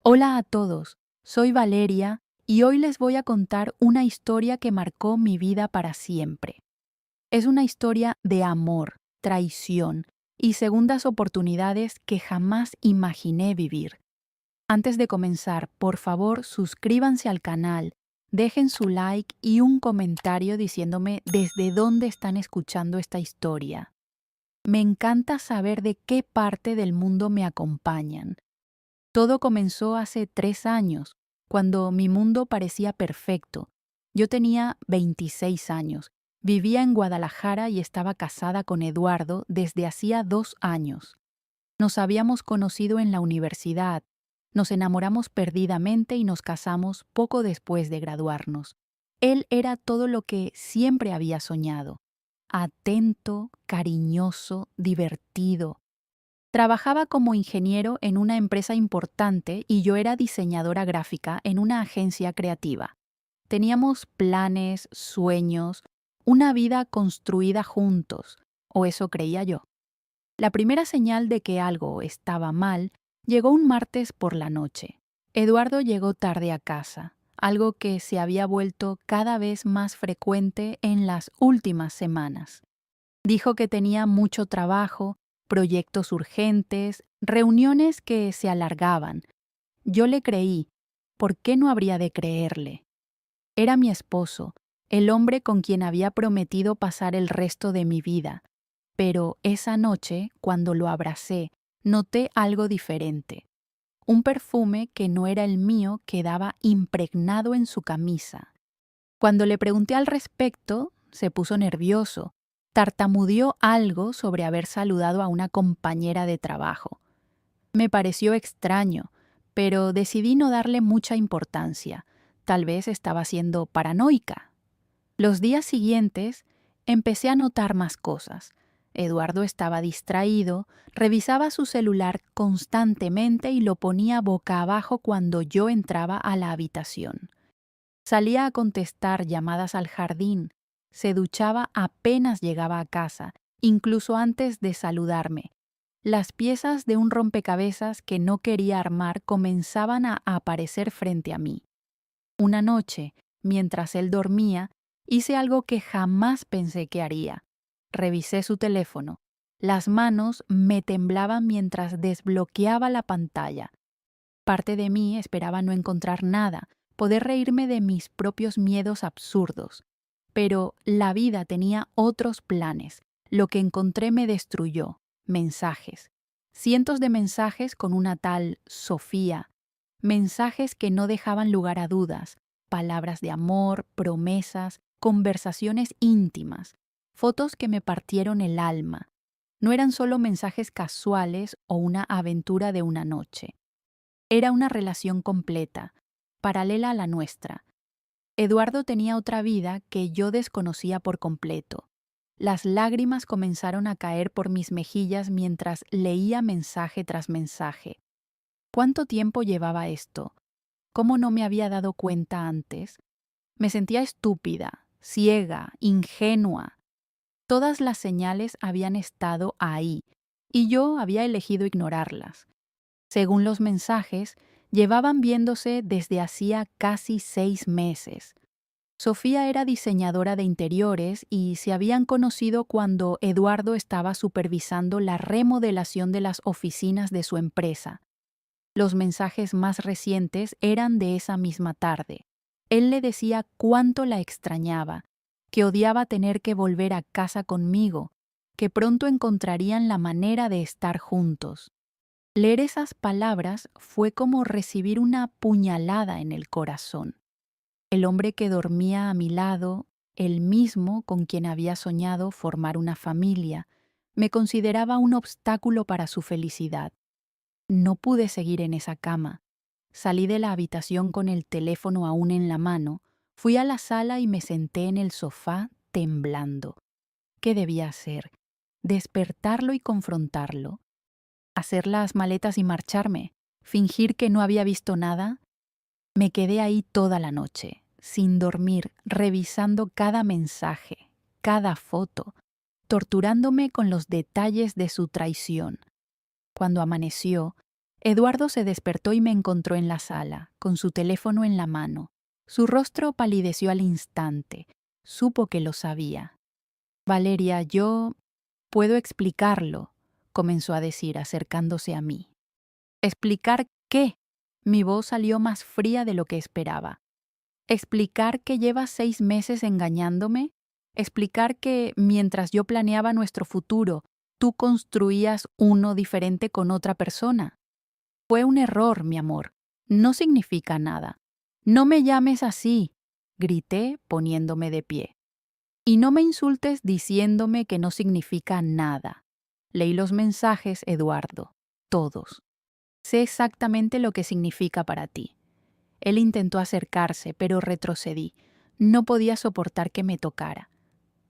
Hola a todos, soy Valeria y hoy les voy a contar una historia que marcó mi vida para siempre. Es una historia de amor, traición y segundas oportunidades que jamás imaginé vivir. Antes de comenzar, por favor, suscríbanse al canal, dejen su like y un comentario diciéndome desde dónde están escuchando esta historia. Me encanta saber de qué parte del mundo me acompañan. Todo comenzó hace 3 años, cuando mi mundo parecía perfecto. Yo tenía 26 años, vivía en Guadalajara y estaba casada con Eduardo desde hacía 2 años. Nos habíamos conocido en la universidad, nos enamoramos perdidamente y nos casamos poco después de graduarnos. Él era todo lo que siempre había soñado: atento, cariñoso, divertido. Trabajaba como ingeniero en una empresa importante y yo era diseñadora gráfica en una agencia creativa. Teníamos planes, sueños, una vida construida juntos, o eso creía yo. La primera señal de que algo estaba mal llegó un martes por la noche. Eduardo llegó tarde a casa, algo que se había vuelto cada vez más frecuente en las últimas semanas. Dijo que tenía mucho trabajo, proyectos urgentes, reuniones que se alargaban. Yo le creí. ¿Por qué no habría de creerle? Era mi esposo, el hombre con quien había prometido pasar el resto de mi vida. Pero esa noche, cuando lo abracé, noté algo diferente. Un perfume que no era el mío quedaba impregnado en su camisa. Cuando le pregunté al respecto, se puso nervioso. Tartamudeó algo sobre haber saludado a una compañera de trabajo. Me pareció extraño, pero decidí no darle mucha importancia. Tal vez estaba siendo paranoica. Los días siguientes empecé a notar más cosas. Eduardo estaba distraído, revisaba su celular constantemente y lo ponía boca abajo cuando yo entraba a la habitación. Salía a contestar llamadas al jardín, se duchaba apenas llegaba a casa, incluso antes de saludarme. Las piezas de un rompecabezas que no quería armar comenzaban a aparecer frente a mí. Una noche, mientras él dormía, hice algo que jamás pensé que haría. Revisé su teléfono. Las manos me temblaban mientras desbloqueaba la pantalla. Parte de mí esperaba no encontrar nada, poder reírme de mis propios miedos absurdos. Pero la vida tenía otros planes. Lo que encontré me destruyó. Mensajes. Cientos de mensajes con una tal Sofía. Mensajes que no dejaban lugar a dudas. Palabras de amor, promesas, conversaciones íntimas. Fotos que me partieron el alma. No eran solo mensajes casuales o una aventura de una noche. Era una relación completa, paralela a la nuestra. Eduardo tenía otra vida que yo desconocía por completo. Las lágrimas comenzaron a caer por mis mejillas mientras leía mensaje tras mensaje. ¿Cuánto tiempo llevaba esto? ¿Cómo no me había dado cuenta antes? Me sentía estúpida, ciega, ingenua. Todas las señales habían estado ahí, y yo había elegido ignorarlas. Según los mensajes, llevaban viéndose desde hacía casi 6 meses. Sofía era diseñadora de interiores y se habían conocido cuando Eduardo estaba supervisando la remodelación de las oficinas de su empresa. Los mensajes más recientes eran de esa misma tarde. Él le decía cuánto la extrañaba, que odiaba tener que volver a casa conmigo, que pronto encontrarían la manera de estar juntos. Leer esas palabras fue como recibir una puñalada en el corazón. El hombre que dormía a mi lado, el mismo con quien había soñado formar una familia, me consideraba un obstáculo para su felicidad. No pude seguir en esa cama. Salí de la habitación con el teléfono aún en la mano, fui a la sala y me senté en el sofá temblando. ¿Qué debía hacer? ¿Despertarlo y confrontarlo? ¿Hacer las maletas y marcharme? ¿Fingir que no había visto nada? Me quedé ahí toda la noche, sin dormir, revisando cada mensaje, cada foto, torturándome con los detalles de su traición. Cuando amaneció, Eduardo se despertó y me encontró en la sala, con su teléfono en la mano. Su rostro palideció al instante. Supo que lo sabía. Valeria, yo puedo explicarlo, comenzó a decir acercándose a mí. ¿Explicar qué? Mi voz salió más fría de lo que esperaba. ¿Explicar que llevas 6 meses engañándome? ¿Explicar que mientras yo planeaba nuestro futuro, tú construías uno diferente con otra persona? Fue un error, mi amor. No significa nada. No me llames así, grité poniéndome de pie. Y no me insultes diciéndome que no significa nada. Leí los mensajes, Eduardo, todos. Sé exactamente lo que significa para ti. Él intentó acercarse, pero retrocedí. No podía soportar que me tocara.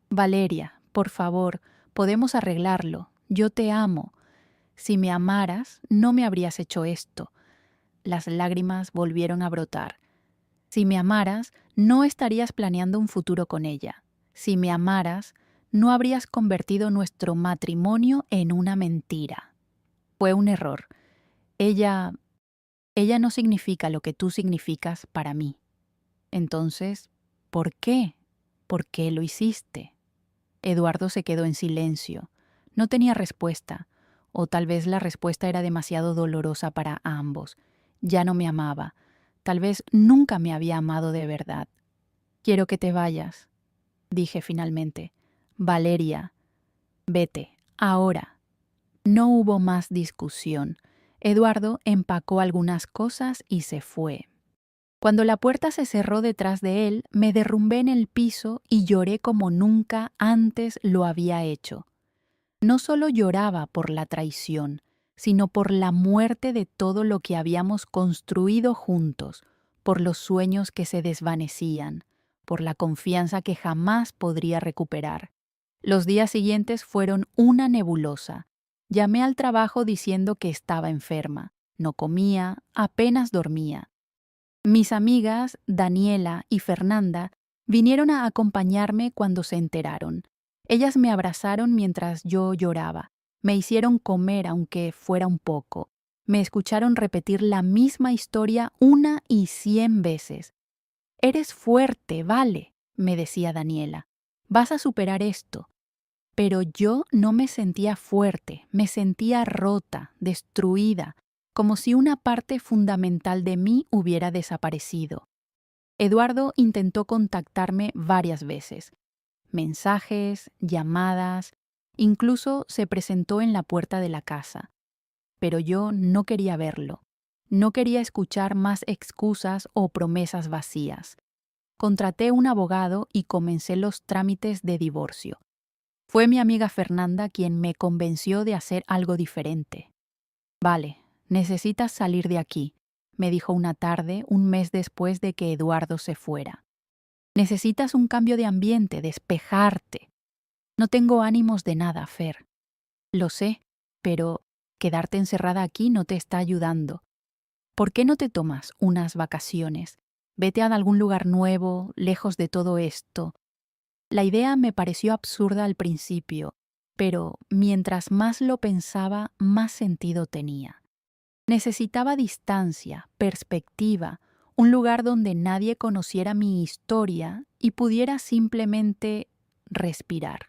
Valeria, por favor, podemos arreglarlo. Yo te amo. Si me amaras, no me habrías hecho esto. Las lágrimas volvieron a brotar. Si me amaras, no estarías planeando un futuro con ella. Si me amaras, no habrías convertido nuestro matrimonio en una mentira. Fue un error. Ella no significa lo que tú significas para mí. Entonces, ¿por qué? ¿Por qué lo hiciste? Eduardo se quedó en silencio. No tenía respuesta, o tal vez la respuesta era demasiado dolorosa para ambos. Ya no me amaba. Tal vez nunca me había amado de verdad. Quiero que te vayas, dije finalmente. Valeria, vete, ahora. No hubo más discusión. Eduardo empacó algunas cosas y se fue. Cuando la puerta se cerró detrás de él, me derrumbé en el piso y lloré como nunca antes lo había hecho. No solo lloraba por la traición, sino por la muerte de todo lo que habíamos construido juntos, por los sueños que se desvanecían, por la confianza que jamás podría recuperar. Los días siguientes fueron una nebulosa. Llamé al trabajo diciendo que estaba enferma. No comía, apenas dormía. Mis amigas, Daniela y Fernanda, vinieron a acompañarme cuando se enteraron. Ellas me abrazaron mientras yo lloraba, me hicieron comer aunque fuera un poco, me escucharon repetir la misma historia 1 y 100 veces. Eres fuerte, vale, me decía Daniela, vas a superar esto. Pero yo no me sentía fuerte, me sentía rota, destruida, como si una parte fundamental de mí hubiera desaparecido. Eduardo intentó contactarme varias veces. Mensajes, llamadas, incluso se presentó en la puerta de la casa. Pero yo no quería verlo. No quería escuchar más excusas o promesas vacías. Contraté un abogado y comencé los trámites de divorcio. Fue mi amiga Fernanda quien me convenció de hacer algo diferente. Vale, necesitas salir de aquí, me dijo una tarde, un mes después de que Eduardo se fuera. Necesitas un cambio de ambiente, despejarte. No tengo ánimos de nada, Fer. Lo sé, pero quedarte encerrada aquí no te está ayudando. ¿Por qué no te tomas unas vacaciones? Vete a algún lugar nuevo, lejos de todo esto. La idea me pareció absurda al principio, pero mientras más lo pensaba, más sentido tenía. Necesitaba distancia, perspectiva, un lugar donde nadie conociera mi historia y pudiera simplemente respirar.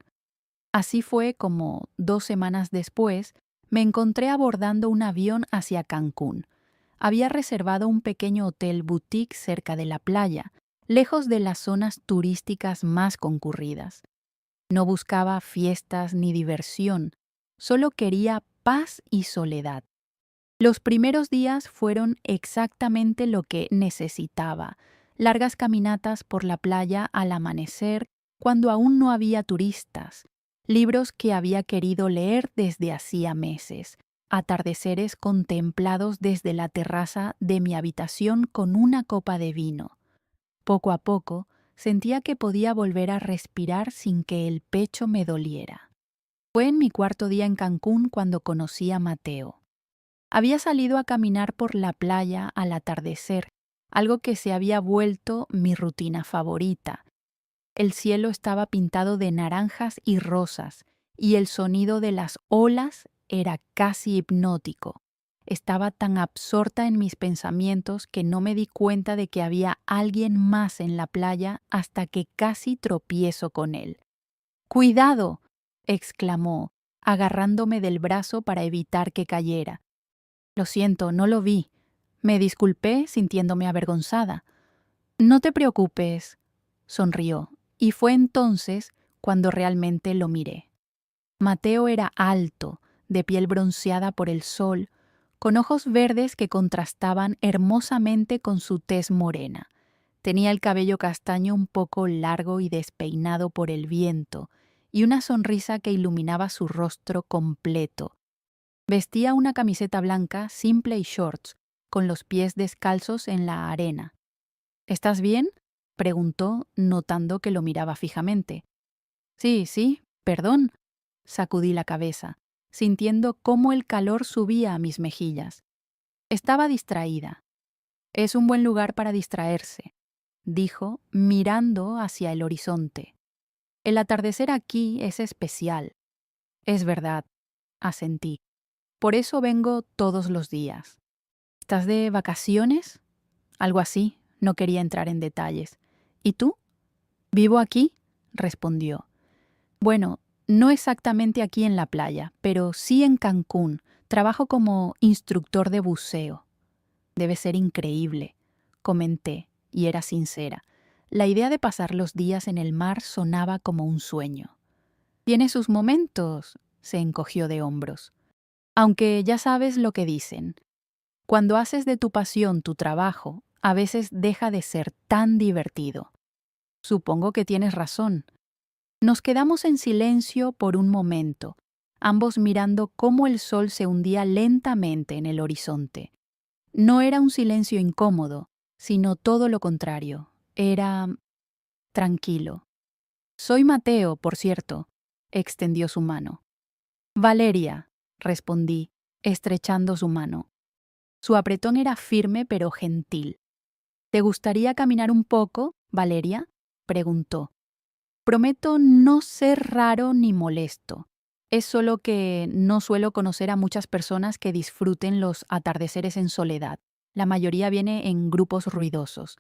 Así fue como, 2 semanas después, me encontré abordando un avión hacia Cancún. Había reservado un pequeño hotel boutique cerca de la playa, lejos de las zonas turísticas más concurridas. No buscaba fiestas ni diversión, solo quería paz y soledad. Los primeros días fueron exactamente lo que necesitaba, largas caminatas por la playa al amanecer cuando aún no había turistas, libros que había querido leer desde hacía meses, atardeceres contemplados desde la terraza de mi habitación con una copa de vino. Poco a poco, sentía que podía volver a respirar sin que el pecho me doliera. Fue en mi 4.º día en Cancún cuando conocí a Mateo. Había salido a caminar por la playa al atardecer, algo que se había vuelto mi rutina favorita. El cielo estaba pintado de naranjas y rosas, y el sonido de las olas era casi hipnótico. Estaba tan absorta en mis pensamientos que no me di cuenta de que había alguien más en la playa hasta que casi tropiezo con él. ¡Cuidado!, exclamó, agarrándome del brazo para evitar que cayera. Lo siento, no lo vi. Me disculpé sintiéndome avergonzada. No te preocupes, sonrió, y fue entonces cuando realmente lo miré. Mateo era alto, de piel bronceada por el sol, con ojos verdes que contrastaban hermosamente con su tez morena. Tenía el cabello castaño un poco largo y despeinado por el viento, y una sonrisa que iluminaba su rostro completo. Vestía una camiseta blanca simple y shorts, con los pies descalzos en la arena. ¿Estás bien?, preguntó, notando que lo miraba fijamente. Sí, perdón, sacudí la cabeza, sintiendo cómo el calor subía a mis mejillas. Estaba distraída. Es un buen lugar para distraerse, dijo, mirando hacia el horizonte. El atardecer aquí es especial. Es verdad, asentí. Por eso vengo todos los días. ¿Estás de vacaciones? Algo así, no quería entrar en detalles. ¿Y tú? Vivo aquí, respondió. Bueno, no exactamente aquí en la playa, pero sí en Cancún. Trabajo como instructor de buceo. Debe ser increíble, comenté, y era sincera. La idea de pasar los días en el mar sonaba como un sueño. Tiene sus momentos, se encogió de hombros. Aunque ya sabes lo que dicen. Cuando haces de tu pasión tu trabajo, a veces deja de ser tan divertido. Supongo que tienes razón. Nos quedamos en silencio por un momento, ambos mirando cómo el sol se hundía lentamente en el horizonte. No era un silencio incómodo, sino todo lo contrario. Era tranquilo. Soy Mateo, por cierto, extendió su mano. Valeria, respondí, estrechando su mano. Su apretón era firme pero gentil. ¿Te gustaría caminar un poco, Valeria?, preguntó. Prometo no ser raro ni molesto. Es solo que no suelo conocer a muchas personas que disfruten los atardeceres en soledad. La mayoría viene en grupos ruidosos.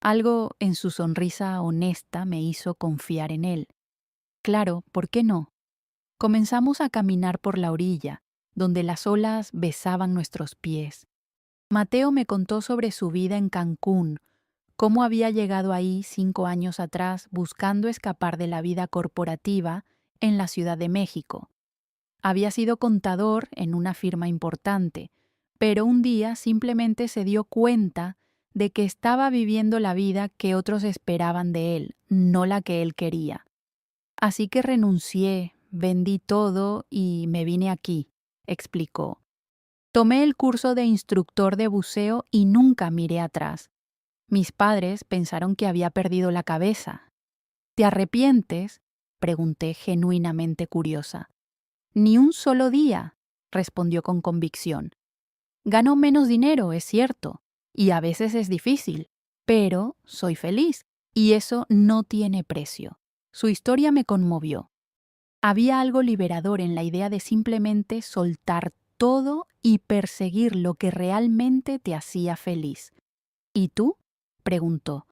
Algo en su sonrisa honesta me hizo confiar en él. Claro, ¿por qué no? Comenzamos a caminar por la orilla, donde las olas besaban nuestros pies. Mateo me contó sobre su vida en Cancún, cómo había llegado ahí 5 años atrás buscando escapar de la vida corporativa en la Ciudad de México. Había sido contador en una firma importante, pero un día simplemente se dio cuenta de que estaba viviendo la vida que otros esperaban de él, no la que él quería. Así que renuncié, vendí todo y me vine aquí, explicó. Tomé el curso de instructor de buceo y nunca miré atrás. Mis padres pensaron que había perdido la cabeza. ¿Te arrepientes?, pregunté genuinamente curiosa. Ni un solo día, respondió con convicción. Gano menos dinero, es cierto, y a veces es difícil, pero soy feliz, y eso no tiene precio. Su historia me conmovió. Había algo liberador en la idea de simplemente soltar todo y perseguir lo que realmente te hacía feliz. ¿Y tú?, preguntó.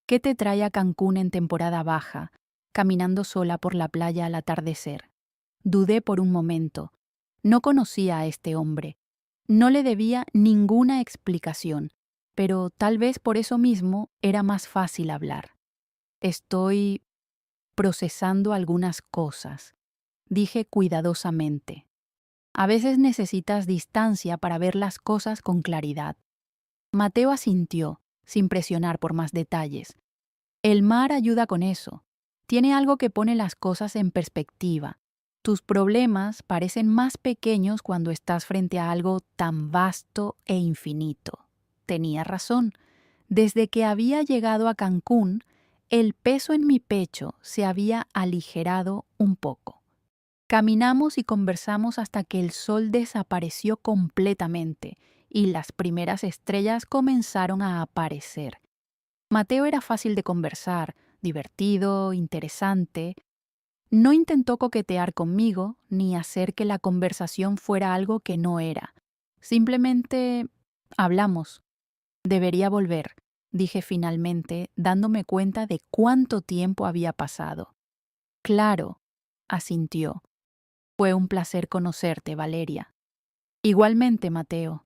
¿Qué te trae a Cancún en temporada baja, caminando sola por la playa al atardecer? Dudé por un momento. No conocía a este hombre. No le debía ninguna explicación, pero tal vez por eso mismo era más fácil hablar. Estoy procesando algunas cosas, dije cuidadosamente. A veces necesitas distancia para ver las cosas con claridad. Mateo asintió, sin presionar por más detalles. El mar ayuda con eso. Tiene algo que pone las cosas en perspectiva. Tus problemas parecen más pequeños cuando estás frente a algo tan vasto e infinito. Tenía razón. Desde que había llegado a Cancún, el peso en mi pecho se había aligerado un poco. Caminamos y conversamos hasta que el sol desapareció completamente y las primeras estrellas comenzaron a aparecer. Mateo era fácil de conversar, divertido, interesante. No intentó coquetear conmigo ni hacer que la conversación fuera algo que no era. Simplemente hablamos. Debería volver, dije finalmente, dándome cuenta de cuánto tiempo había pasado. Claro, asintió. Fue un placer conocerte, Valeria. Igualmente, Mateo.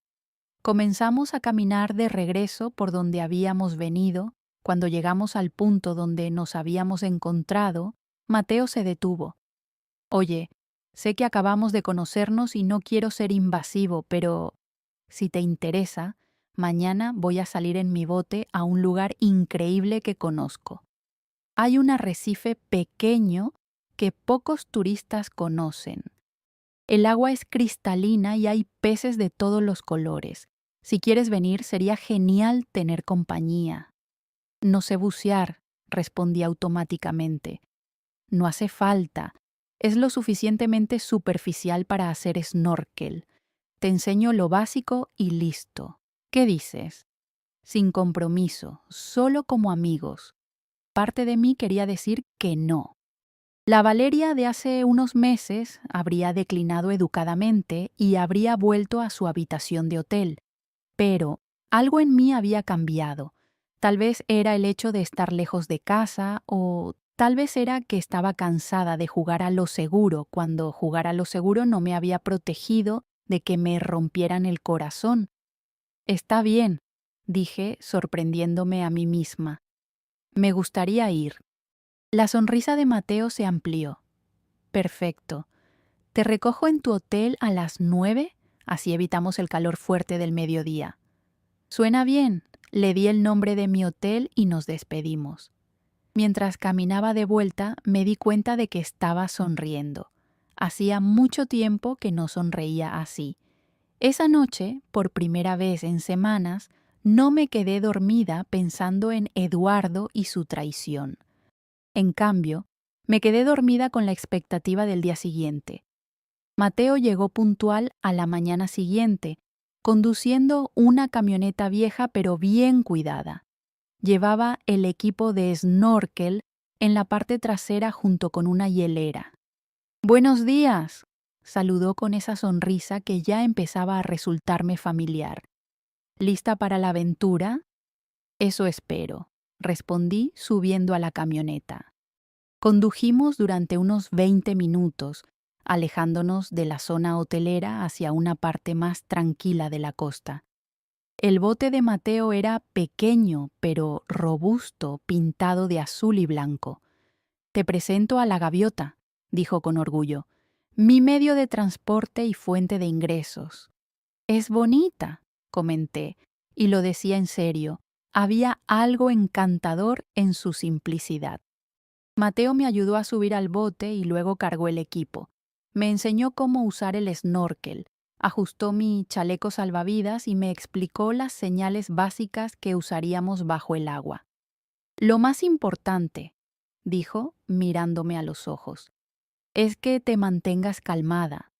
Comenzamos a caminar de regreso por donde habíamos venido. Cuando llegamos al punto donde nos habíamos encontrado, Mateo se detuvo. Oye, sé que acabamos de conocernos y no quiero ser invasivo, pero si te interesa, mañana voy a salir en mi bote a un lugar increíble que conozco. Hay un arrecife pequeño que pocos turistas conocen. El agua es cristalina y hay peces de todos los colores. Si quieres venir, sería genial tener compañía. No sé bucear, respondí automáticamente. No hace falta. Es lo suficientemente superficial para hacer snorkel. Te enseño lo básico y listo. ¿Qué dices? Sin compromiso, solo como amigos. Parte de mí quería decir que no. La Valeria de hace unos meses habría declinado educadamente y habría vuelto a su habitación de hotel. Pero algo en mí había cambiado. Tal vez era el hecho de estar lejos de casa o tal vez era que estaba cansada de jugar a lo seguro cuando jugar a lo seguro no me había protegido de que me rompieran el corazón. Está bien, dije, sorprendiéndome a mí misma. Me gustaría ir. La sonrisa de Mateo se amplió. Perfecto. Te recojo en tu hotel a las 9, así evitamos el calor fuerte del mediodía. Suena bien. Le di el nombre de mi hotel y nos despedimos. Mientras caminaba de vuelta, me di cuenta de que estaba sonriendo. Hacía mucho tiempo que no sonreía así. Esa noche, por primera vez en semanas, no me quedé dormida pensando en Eduardo y su traición. En cambio, me quedé dormida con la expectativa del día siguiente. Mateo llegó puntual a la mañana siguiente, conduciendo una camioneta vieja pero bien cuidada. Llevaba el equipo de snorkel en la parte trasera junto con una hielera. «Buenos días», saludó con esa sonrisa que ya empezaba a resultarme familiar. «¿Lista para la aventura?» «Eso espero», respondí subiendo a la camioneta. Condujimos durante unos 20 minutos, alejándonos de la zona hotelera hacia una parte más tranquila de la costa. El bote de Mateo era pequeño, pero robusto, pintado de azul y blanco. «Te presento a la gaviota», dijo con orgullo, «mi medio de transporte y fuente de ingresos». «Es bonita», comenté, y lo decía en serio. Había algo encantador en su simplicidad. Mateo me ayudó a subir al bote y luego cargó el equipo. Me enseñó cómo usar el snorkel, ajustó mi chaleco salvavidas y me explicó las señales básicas que usaríamos bajo el agua. «Lo más importante», dijo, mirándome a los ojos, «es que te mantengas calmada.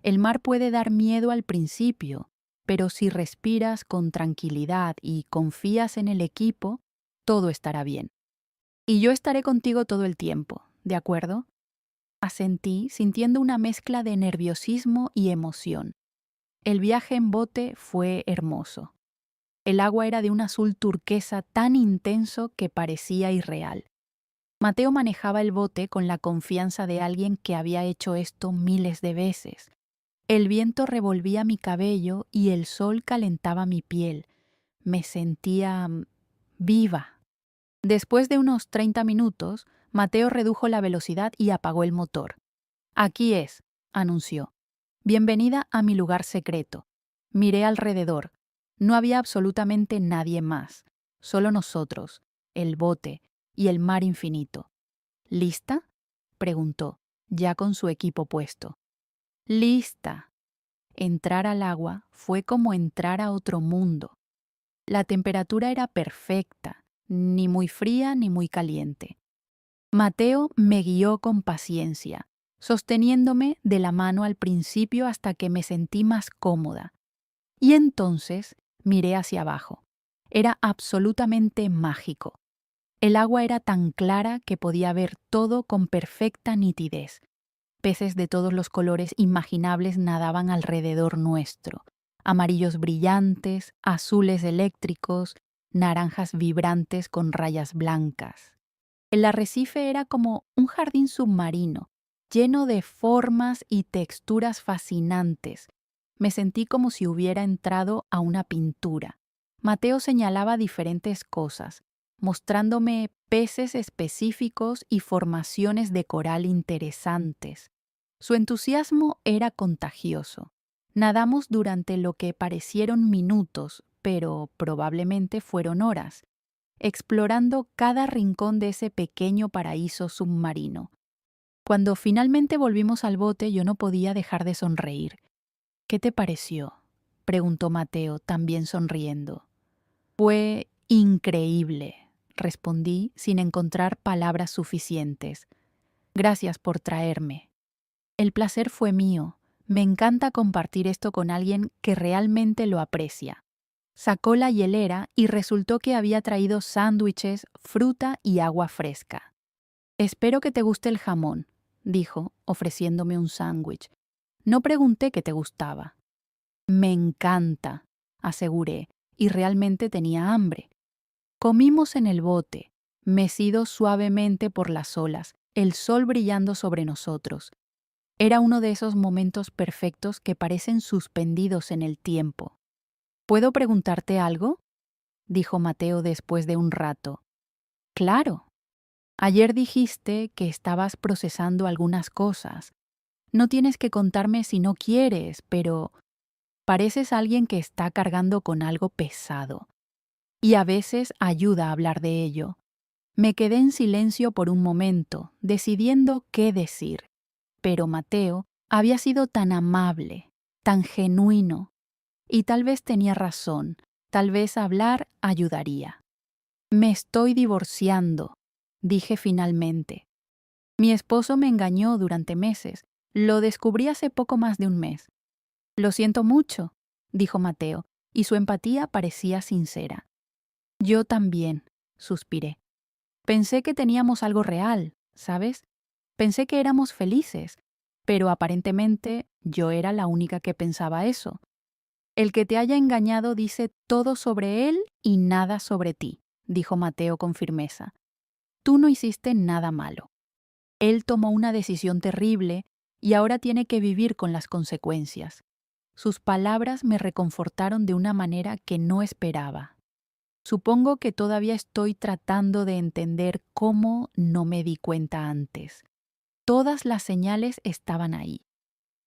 El mar puede dar miedo al principio, pero si respiras con tranquilidad y confías en el equipo, todo estará bien. Y yo estaré contigo todo el tiempo, ¿de acuerdo?» Asentí, sintiendo una mezcla de nerviosismo y emoción. El viaje en bote fue hermoso. El agua era de un azul turquesa tan intenso que parecía irreal. Mateo manejaba el bote con la confianza de alguien que había hecho esto miles de veces. El viento revolvía mi cabello y el sol calentaba mi piel. Me sentía viva. Después de unos 30 minutos, Mateo redujo la velocidad y apagó el motor. «Aquí es», anunció. «Bienvenida a mi lugar secreto». Miré alrededor. No había absolutamente nadie más. Solo nosotros, el bote y el mar infinito. «¿Lista?», preguntó, ya con su equipo puesto. «Lista». Entrar al agua fue como entrar a otro mundo. La temperatura era perfecta, ni muy fría ni muy caliente. Mateo me guió con paciencia, sosteniéndome de la mano al principio hasta que me sentí más cómoda. Y entonces miré hacia abajo. Era absolutamente mágico. El agua era tan clara que podía ver todo con perfecta nitidez. Peces de todos los colores imaginables nadaban alrededor nuestro. amarillos brillantes, azules eléctricos, naranjas vibrantes con rayas blancas. El arrecife era como un jardín submarino, lleno de formas y texturas fascinantes. Me sentí como si hubiera entrado a una pintura. Mateo señalaba diferentes cosas, mostrándome peces específicos y formaciones de coral interesantes. Su entusiasmo era contagioso. Nadamos durante lo que parecieron minutos, pero probablemente fueron horas, explorando cada rincón de ese pequeño paraíso submarino. Cuando finalmente volvimos al bote, yo no podía dejar de sonreír. ¿Qué te pareció?, preguntó Mateo, también sonriendo. Fue increíble, respondí sin encontrar palabras suficientes. Gracias por traerme. El placer fue mío. Me encanta compartir esto con alguien que realmente lo aprecia. Sacó la hielera y resultó que había traído sándwiches, fruta y agua fresca. Espero que te guste el jamón, dijo, ofreciéndome un sándwich. No pregunté qué te gustaba. Me encanta, aseguré, y realmente tenía hambre. Comimos en el bote, mecidos suavemente por las olas, el sol brillando sobre nosotros. Era uno de esos momentos perfectos que parecen suspendidos en el tiempo. ¿Puedo preguntarte algo?, dijo Mateo después de un rato. Claro. Ayer dijiste que estabas procesando algunas cosas. No tienes que contarme si no quieres, pero pareces alguien que está cargando con algo pesado. Y a veces ayuda a hablar de ello. Me quedé en silencio por un momento, decidiendo qué decir. Pero Mateo había sido tan amable, tan genuino, y tal vez tenía razón, tal vez hablar ayudaría. Me estoy divorciando, dije finalmente. Mi esposo me engañó durante meses. Lo descubrí hace poco más de un mes. Lo siento mucho, dijo Mateo, y su empatía parecía sincera. Yo también, suspiré. Pensé que teníamos algo real, ¿sabes? Pensé que éramos felices, pero aparentemente yo era la única que pensaba eso. El que te haya engañado dice todo sobre él y nada sobre ti, dijo Mateo con firmeza. Tú no hiciste nada malo. Él tomó una decisión terrible y ahora tiene que vivir con las consecuencias. Sus palabras me reconfortaron de una manera que no esperaba. Supongo que todavía estoy tratando de entender cómo no me di cuenta antes. Todas las señales estaban ahí.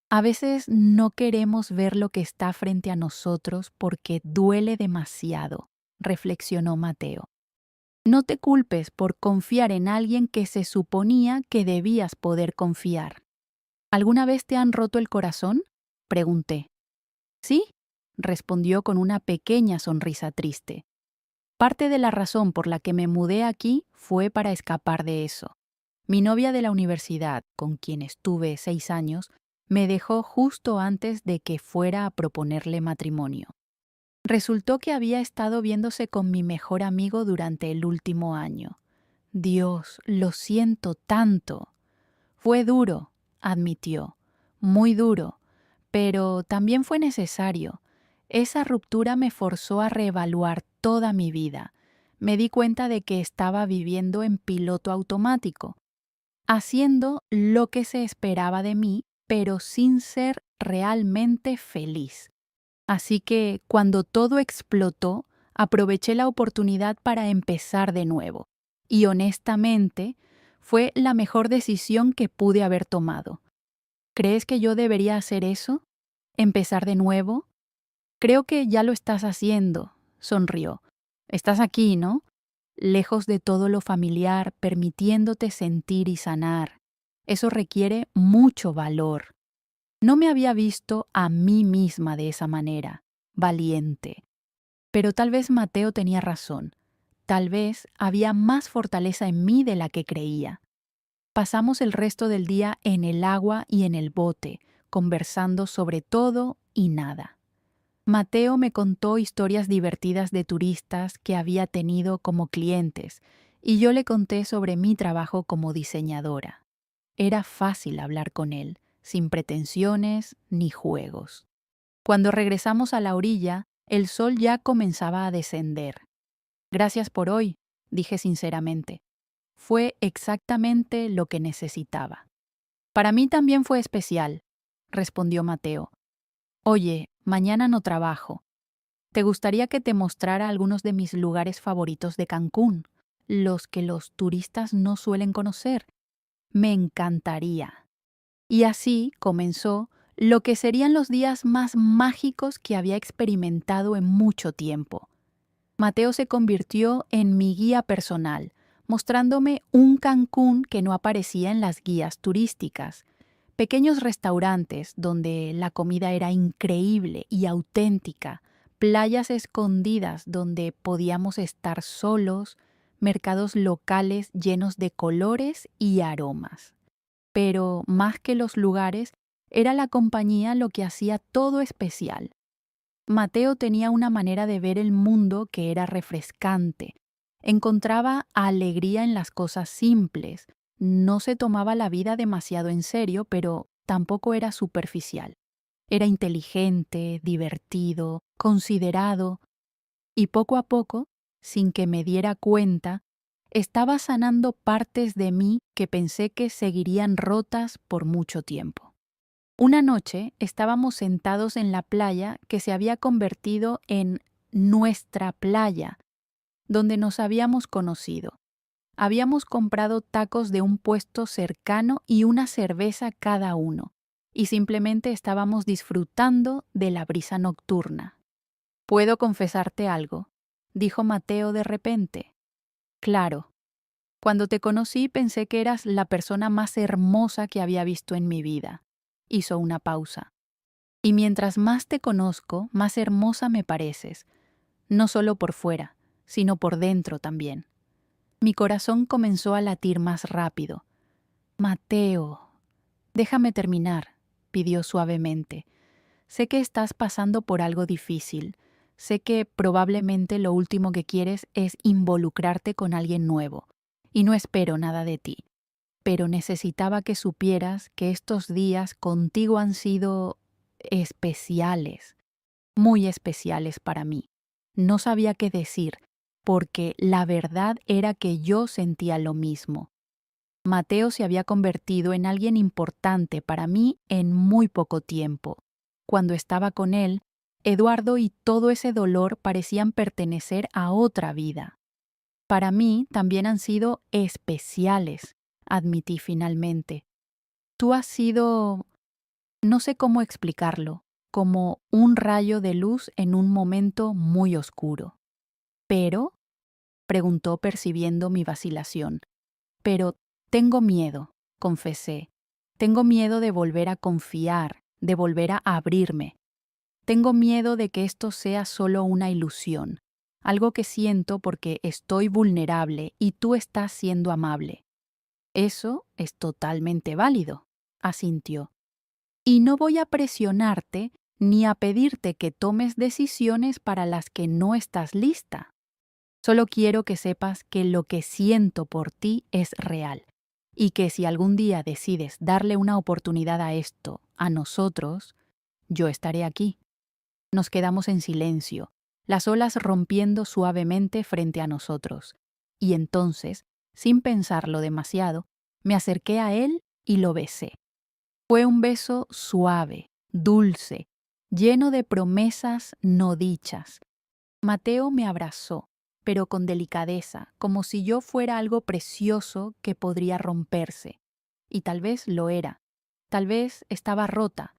A veces no queremos ver lo que está frente a nosotros porque duele demasiado, reflexionó Mateo. No te culpes por confiar en alguien que se suponía que debías poder confiar. ¿Alguna vez te han roto el corazón?, pregunté. Sí, respondió con una pequeña sonrisa triste. Parte de la razón por la que me mudé aquí fue para escapar de eso. Mi novia de la universidad, con quien estuve 6 años, me dejó justo antes de que fuera a proponerle matrimonio. Resultó que había estado viéndose con mi mejor amigo durante el último año. Dios, lo siento tanto. Fue duro, admitió, muy duro, pero también fue necesario. Esa ruptura me forzó a reevaluar toda mi vida. Me di cuenta de que estaba viviendo en piloto automático, haciendo lo que se esperaba de mí, pero sin ser realmente feliz. Así que, cuando todo explotó, aproveché la oportunidad para empezar de nuevo. Y honestamente, fue la mejor decisión que pude haber tomado. ¿Crees que yo debería hacer eso? ¿Empezar de nuevo? Creo que ya lo estás haciendo, sonrió. Estás aquí, ¿no? Lejos de todo lo familiar, permitiéndote sentir y sanar. Eso requiere mucho valor. No me había visto a mí misma de esa manera, valiente. Pero tal vez Mateo tenía razón. Tal vez había más fortaleza en mí de la que creía. Pasamos el resto del día en el agua y en el bote, conversando sobre todo y nada. Mateo me contó historias divertidas de turistas que había tenido como clientes, y yo le conté sobre mi trabajo como diseñadora. Era fácil hablar con él, sin pretensiones ni juegos. Cuando regresamos a la orilla, el sol ya comenzaba a descender. Gracias por hoy, dije sinceramente. Fue exactamente lo que necesitaba. Para mí también fue especial, respondió Mateo. Oye, mañana no trabajo. ¿Te gustaría que te mostrara algunos de mis lugares favoritos de Cancún, los que los turistas no suelen conocer? Me encantaría. Y así comenzó lo que serían los días más mágicos que había experimentado en mucho tiempo. Mateo se convirtió en mi guía personal, mostrándome un Cancún que no aparecía en las guías turísticas. Pequeños restaurantes donde la comida era increíble y auténtica, playas escondidas donde podíamos estar solos, mercados locales llenos de colores y aromas. Pero más que los lugares, era la compañía lo que hacía todo especial. Mateo tenía una manera de ver el mundo que era refrescante. Encontraba alegría en las cosas simples. No se tomaba la vida demasiado en serio, pero tampoco era superficial. Era inteligente, divertido, considerado, y poco a poco, sin que me diera cuenta, estaba sanando partes de mí que pensé que seguirían rotas por mucho tiempo. Una noche estábamos sentados en la playa que se había convertido en nuestra playa, donde nos habíamos conocido. Habíamos comprado tacos de un puesto cercano y una cerveza cada uno, y simplemente estábamos disfrutando de la brisa nocturna. ¿Puedo confesarte algo?, dijo Mateo de repente. Claro. Cuando te conocí pensé que eras la persona más hermosa que había visto en mi vida. Hizo una pausa. Y mientras más te conozco, más hermosa me pareces, no solo por fuera, sino por dentro también. Mi corazón comenzó a latir más rápido. Mateo, déjame terminar, pidió suavemente. Sé que estás pasando por algo difícil. Sé que probablemente lo último que quieres es involucrarte con alguien nuevo, y no espero nada de ti. Pero necesitaba que supieras que estos días contigo han sido especiales, muy especiales para mí. No sabía qué decir, porque la verdad era que yo sentía lo mismo. Mateo se había convertido en alguien importante para mí en muy poco tiempo. Cuando estaba con él, Eduardo y todo ese dolor parecían pertenecer a otra vida. Para mí también han sido especiales, admití finalmente. Tú has sido, no sé cómo explicarlo, como un rayo de luz en un momento muy oscuro. ¿Pero? Preguntó percibiendo mi vacilación. Pero tengo miedo, confesé. Tengo miedo de volver a confiar, de volver a abrirme. Tengo miedo de que esto sea solo una ilusión, algo que siento porque estoy vulnerable y tú estás siendo amable. Eso es totalmente válido, asintió. Y no voy a presionarte ni a pedirte que tomes decisiones para las que no estás lista. Solo quiero que sepas que lo que siento por ti es real y que si algún día decides darle una oportunidad a esto, a nosotros, yo estaré aquí. Nos quedamos en silencio, las olas rompiendo suavemente frente a nosotros, y entonces, sin pensarlo demasiado, me acerqué a él y lo besé. Fue un beso suave, dulce, lleno de promesas no dichas. Mateo me abrazó, pero con delicadeza, como si yo fuera algo precioso que podría romperse. Y tal vez lo era. Tal vez estaba rota,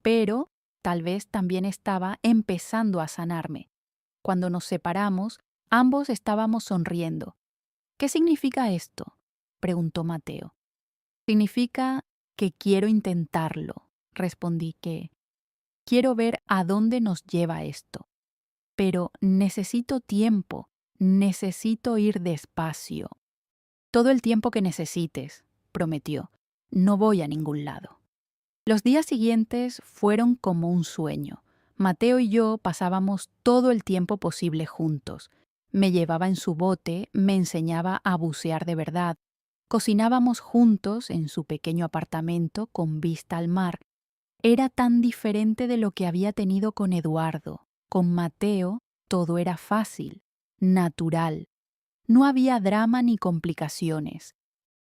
pero tal vez también estaba empezando a sanarme. Cuando nos separamos, ambos estábamos sonriendo. ¿Qué significa esto?, preguntó Mateo. Significa que quiero intentarlo, respondí que quiero ver a dónde nos lleva esto. Pero necesito tiempo, necesito ir despacio. Todo el tiempo que necesites, prometió. No voy a ningún lado. Los días siguientes fueron como un sueño. Mateo y yo pasábamos todo el tiempo posible juntos. Me llevaba en su bote, me enseñaba a bucear de verdad. Cocinábamos juntos en su pequeño apartamento con vista al mar Era tan diferente de lo que había tenido con Eduardo. Con Mateo todo era fácil, natural. No había drama ni complicaciones.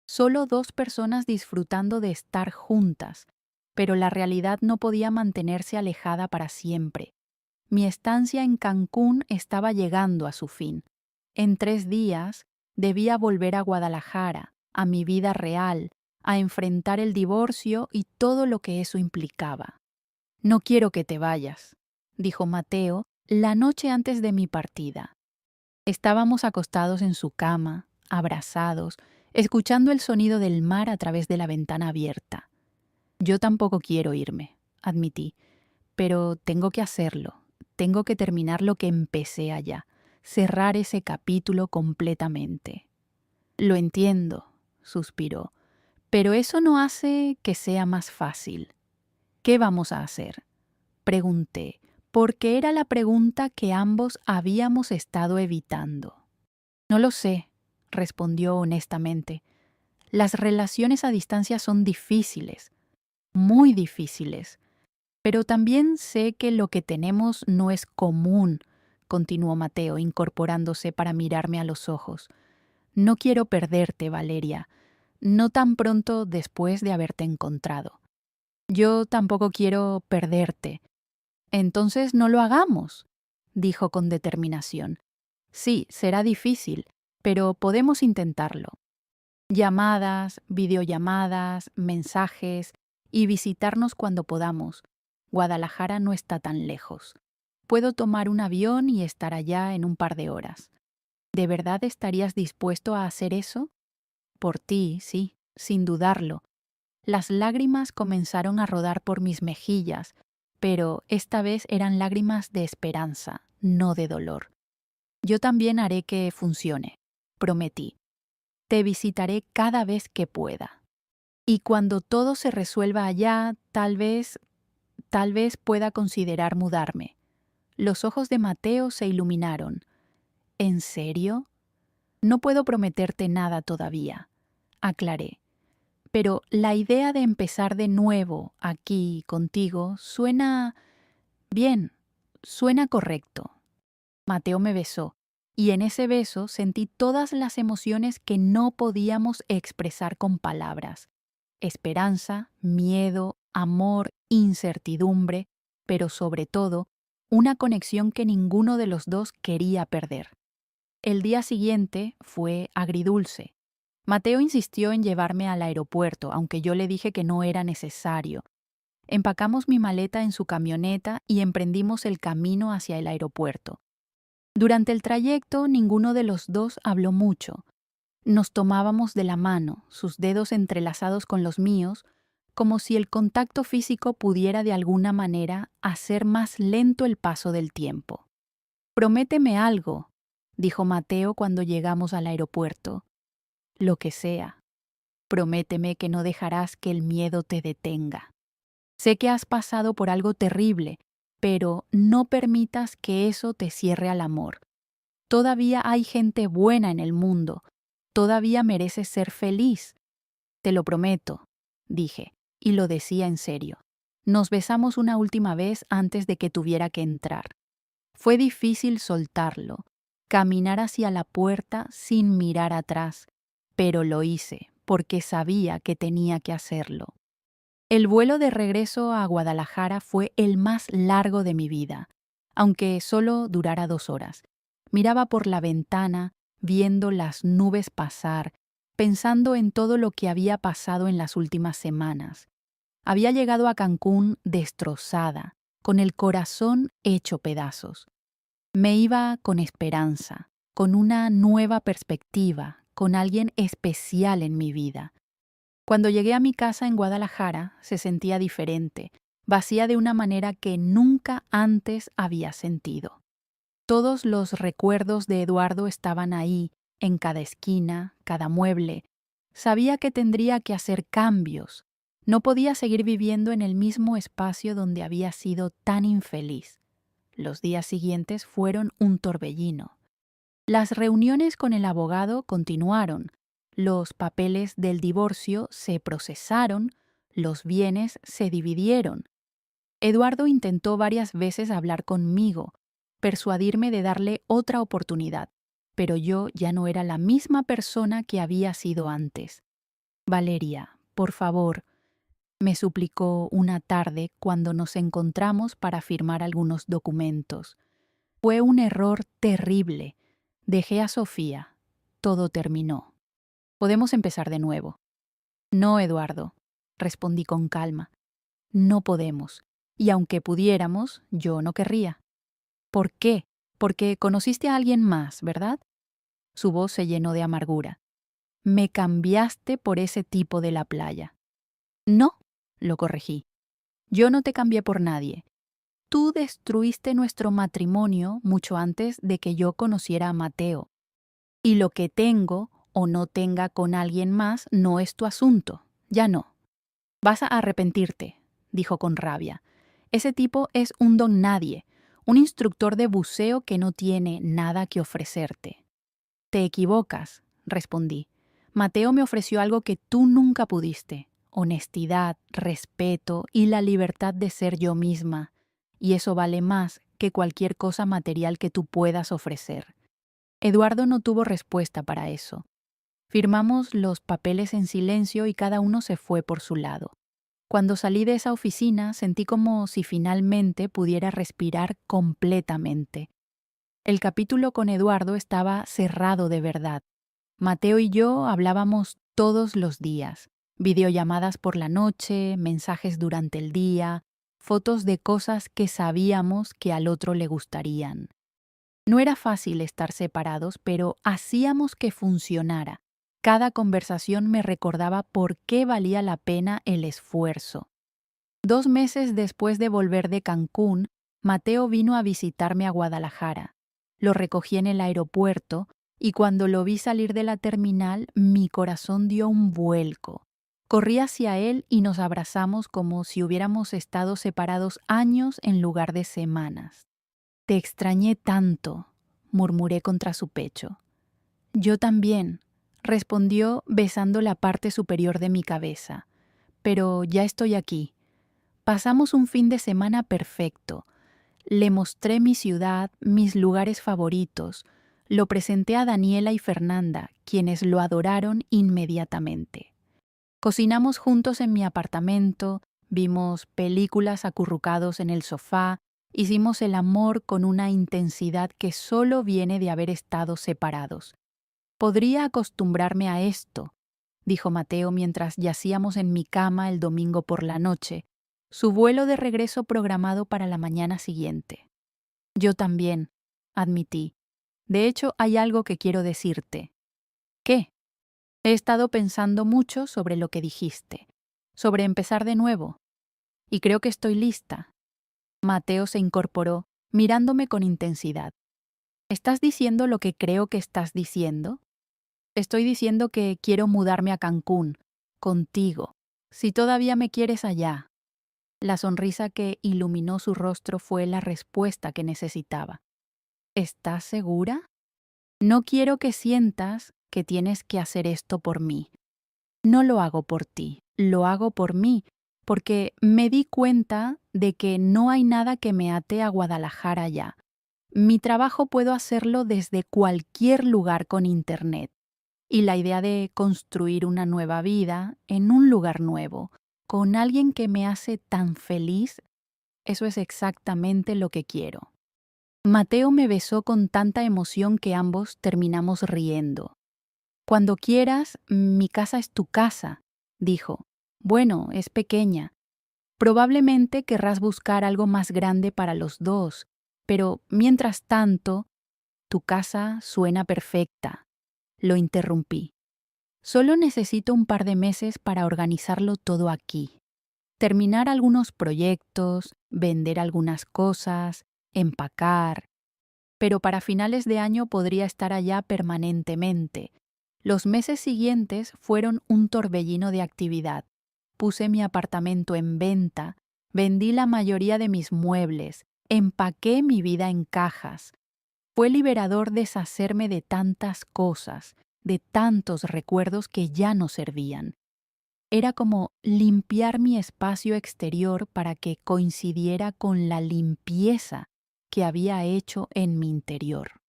Solo dos personas disfrutando de estar juntas, pero la realidad no podía mantenerse alejada para siempre. Mi estancia en Cancún estaba llegando a su fin. En 3 días debía volver a Guadalajara, a mi vida real, a enfrentar el divorcio y todo lo que eso implicaba. No quiero que te vayas, dijo Mateo la noche antes de mi partida. Estábamos acostados en su cama, abrazados, escuchando el sonido del mar a través de la ventana abierta. Yo tampoco quiero irme, admití, pero tengo que hacerlo. Tengo que terminar lo que empecé allá, cerrar ese capítulo completamente. Lo entiendo, suspiró, pero eso no hace que sea más fácil. ¿Qué vamos a hacer? Pregunté, porque era la pregunta que ambos habíamos estado evitando. No lo sé, respondió honestamente. Las relaciones a distancia son difíciles, muy difíciles. Pero también sé que lo que tenemos no es común, continuó Mateo, incorporándose para mirarme a los ojos. No quiero perderte, Valeria, no tan pronto después de haberte encontrado. Yo tampoco quiero perderte. Entonces no lo hagamos, dijo con determinación. Sí, será difícil, pero podemos intentarlo. Llamadas, videollamadas, mensajes y visitarnos cuando podamos. Guadalajara no está tan lejos. Puedo tomar un avión y estar allá en un par de horas. ¿De verdad estarías dispuesto a hacer eso? Por ti, sí, sin dudarlo. Las lágrimas comenzaron a rodar por mis mejillas, pero esta vez eran lágrimas de esperanza, no de dolor. Yo también haré que funcione, prometí. Te visitaré cada vez que pueda. Y cuando todo se resuelva allá, tal vez pueda considerar mudarme. Los ojos de Mateo se iluminaron. ¿En serio? No puedo prometerte nada todavía, aclaré. Pero la idea de empezar de nuevo aquí contigo suena bien, suena correcto. Mateo me besó, y en ese beso sentí todas las emociones que no podíamos expresar con palabras. Esperanza, miedo, amor, incertidumbre, pero sobre todo, una conexión que ninguno de los dos quería perder. El día siguiente fue agridulce. Mateo insistió en llevarme al aeropuerto, aunque yo le dije que no era necesario. Empacamos mi maleta en su camioneta y emprendimos el camino hacia el aeropuerto. Durante el trayecto, ninguno de los dos habló mucho. Nos tomábamos de la mano, sus dedos entrelazados con los míos, como si el contacto físico pudiera de alguna manera hacer más lento el paso del tiempo. «Prométeme algo», dijo Mateo cuando llegamos al aeropuerto. «Lo que sea. Prométeme que no dejarás que el miedo te detenga. Sé que has pasado por algo terrible, pero no permitas que eso te cierre al amor. Todavía hay gente buena en el mundo. Todavía mereces ser feliz. Te lo prometo», dije, y lo decía en serio. Nos besamos una última vez antes de que tuviera que entrar. Fue difícil soltarlo, caminar hacia la puerta sin mirar atrás, pero lo hice porque sabía que tenía que hacerlo. El vuelo de regreso a Guadalajara fue el más largo de mi vida, aunque solo durara 2 horas. Miraba por la ventana, viendo las nubes pasar, pensando en todo lo que había pasado en las últimas semanas. Había llegado a Cancún destrozada, con el corazón hecho pedazos. Me iba con esperanza, con una nueva perspectiva, con alguien especial en mi vida. Cuando llegué a mi casa en Guadalajara, se sentía diferente, vacía de una manera que nunca antes había sentido. Todos los recuerdos de Eduardo estaban ahí, en cada esquina, cada mueble. Sabía que tendría que hacer cambios. No podía seguir viviendo en el mismo espacio donde había sido tan infeliz. Los días siguientes fueron un torbellino. Las reuniones con el abogado continuaron. Los papeles del divorcio se procesaron, los bienes se dividieron. Eduardo intentó varias veces hablar conmigo, persuadirme de darle otra oportunidad, pero yo ya no era la misma persona que había sido antes. Valeria, por favor, me suplicó una tarde cuando nos encontramos para firmar algunos documentos. Fue un error terrible. Dejé a Sofía. Todo terminó. Podemos empezar de nuevo. No, Eduardo, respondí con calma. No podemos. Y aunque pudiéramos, yo no querría. ¿Por qué? Porque conociste a alguien más, ¿verdad? Su voz se llenó de amargura. Me cambiaste por ese tipo de la playa. No, lo corregí. Yo no te cambié por nadie. Tú destruiste nuestro matrimonio mucho antes de que yo conociera a Mateo. Y lo que tengo o no tenga con alguien más no es tu asunto. Ya no. Vas a arrepentirte, dijo con rabia. Ese tipo es un don nadie, un instructor de buceo que no tiene nada que ofrecerte. Te equivocas, respondí. Mateo me ofreció algo que tú nunca pudiste: honestidad, respeto y la libertad de ser yo misma. Y eso vale más que cualquier cosa material que tú puedas ofrecer. Eduardo no tuvo respuesta para eso. Firmamos los papeles en silencio y cada uno se fue por su lado. Cuando salí de esa oficina sentí como si finalmente pudiera respirar completamente. El capítulo con Eduardo estaba cerrado de verdad. Mateo y yo hablábamos todos los días, videollamadas por la noche, mensajes durante el día, fotos de cosas que sabíamos que al otro le gustarían. No era fácil estar separados, pero hacíamos que funcionara. Cada conversación me recordaba por qué valía la pena el esfuerzo. 2 meses después de volver de Cancún, Mateo vino a visitarme a Guadalajara. Lo recogí en el aeropuerto y cuando lo vi salir de la terminal, mi corazón dio un vuelco. Corrí hacia él y nos abrazamos como si hubiéramos estado separados años en lugar de semanas. Te extrañé tanto, murmuré contra su pecho. Yo también, respondió besando la parte superior de mi cabeza. Pero ya estoy aquí. Pasamos un fin de semana perfecto. Le mostré mi ciudad, mis lugares favoritos. Lo presenté a Daniela y Fernanda, quienes lo adoraron inmediatamente. Cocinamos juntos en mi apartamento, vimos películas acurrucados en el sofá, hicimos el amor con una intensidad que solo viene de haber estado separados. Podría acostumbrarme a esto, dijo Mateo mientras yacíamos en mi cama el domingo por la noche, su vuelo de regreso programado para la mañana siguiente. Yo también, admití. De hecho, hay algo que quiero decirte. ¿Qué? He estado pensando mucho sobre lo que dijiste, sobre empezar de nuevo, y creo que estoy lista. Mateo se incorporó, mirándome con intensidad. ¿Estás diciendo lo que creo que estás diciendo? Estoy diciendo que quiero mudarme a Cancún, contigo, si todavía me quieres allá. La sonrisa que iluminó su rostro fue la respuesta que necesitaba. ¿Estás segura? No quiero que sientas que tienes que hacer esto por mí. No lo hago por ti, lo hago por mí, porque me di cuenta de que no hay nada que me ate a Guadalajara ya. Mi trabajo puedo hacerlo desde cualquier lugar con internet. Y la idea de construir una nueva vida en un lugar nuevo, con alguien que me hace tan feliz, eso es exactamente lo que quiero. Mateo me besó con tanta emoción que ambos terminamos riendo. Cuando quieras, mi casa es tu casa, dijo. Bueno, es pequeña. Probablemente querrás buscar algo más grande para los dos, pero mientras tanto, tu casa suena perfecta. Lo interrumpí. Solo necesito un par de meses para organizarlo todo aquí. Terminar algunos proyectos, vender algunas cosas, empacar. Pero para finales de año podría estar allá permanentemente. Los meses siguientes fueron un torbellino de actividad. Puse mi apartamento en venta, vendí la mayoría de mis muebles, empaqué mi vida en cajas. Fue liberador deshacerme de tantas cosas, de tantos recuerdos que ya no servían. Era como limpiar mi espacio exterior para que coincidiera con la limpieza que había hecho en mi interior.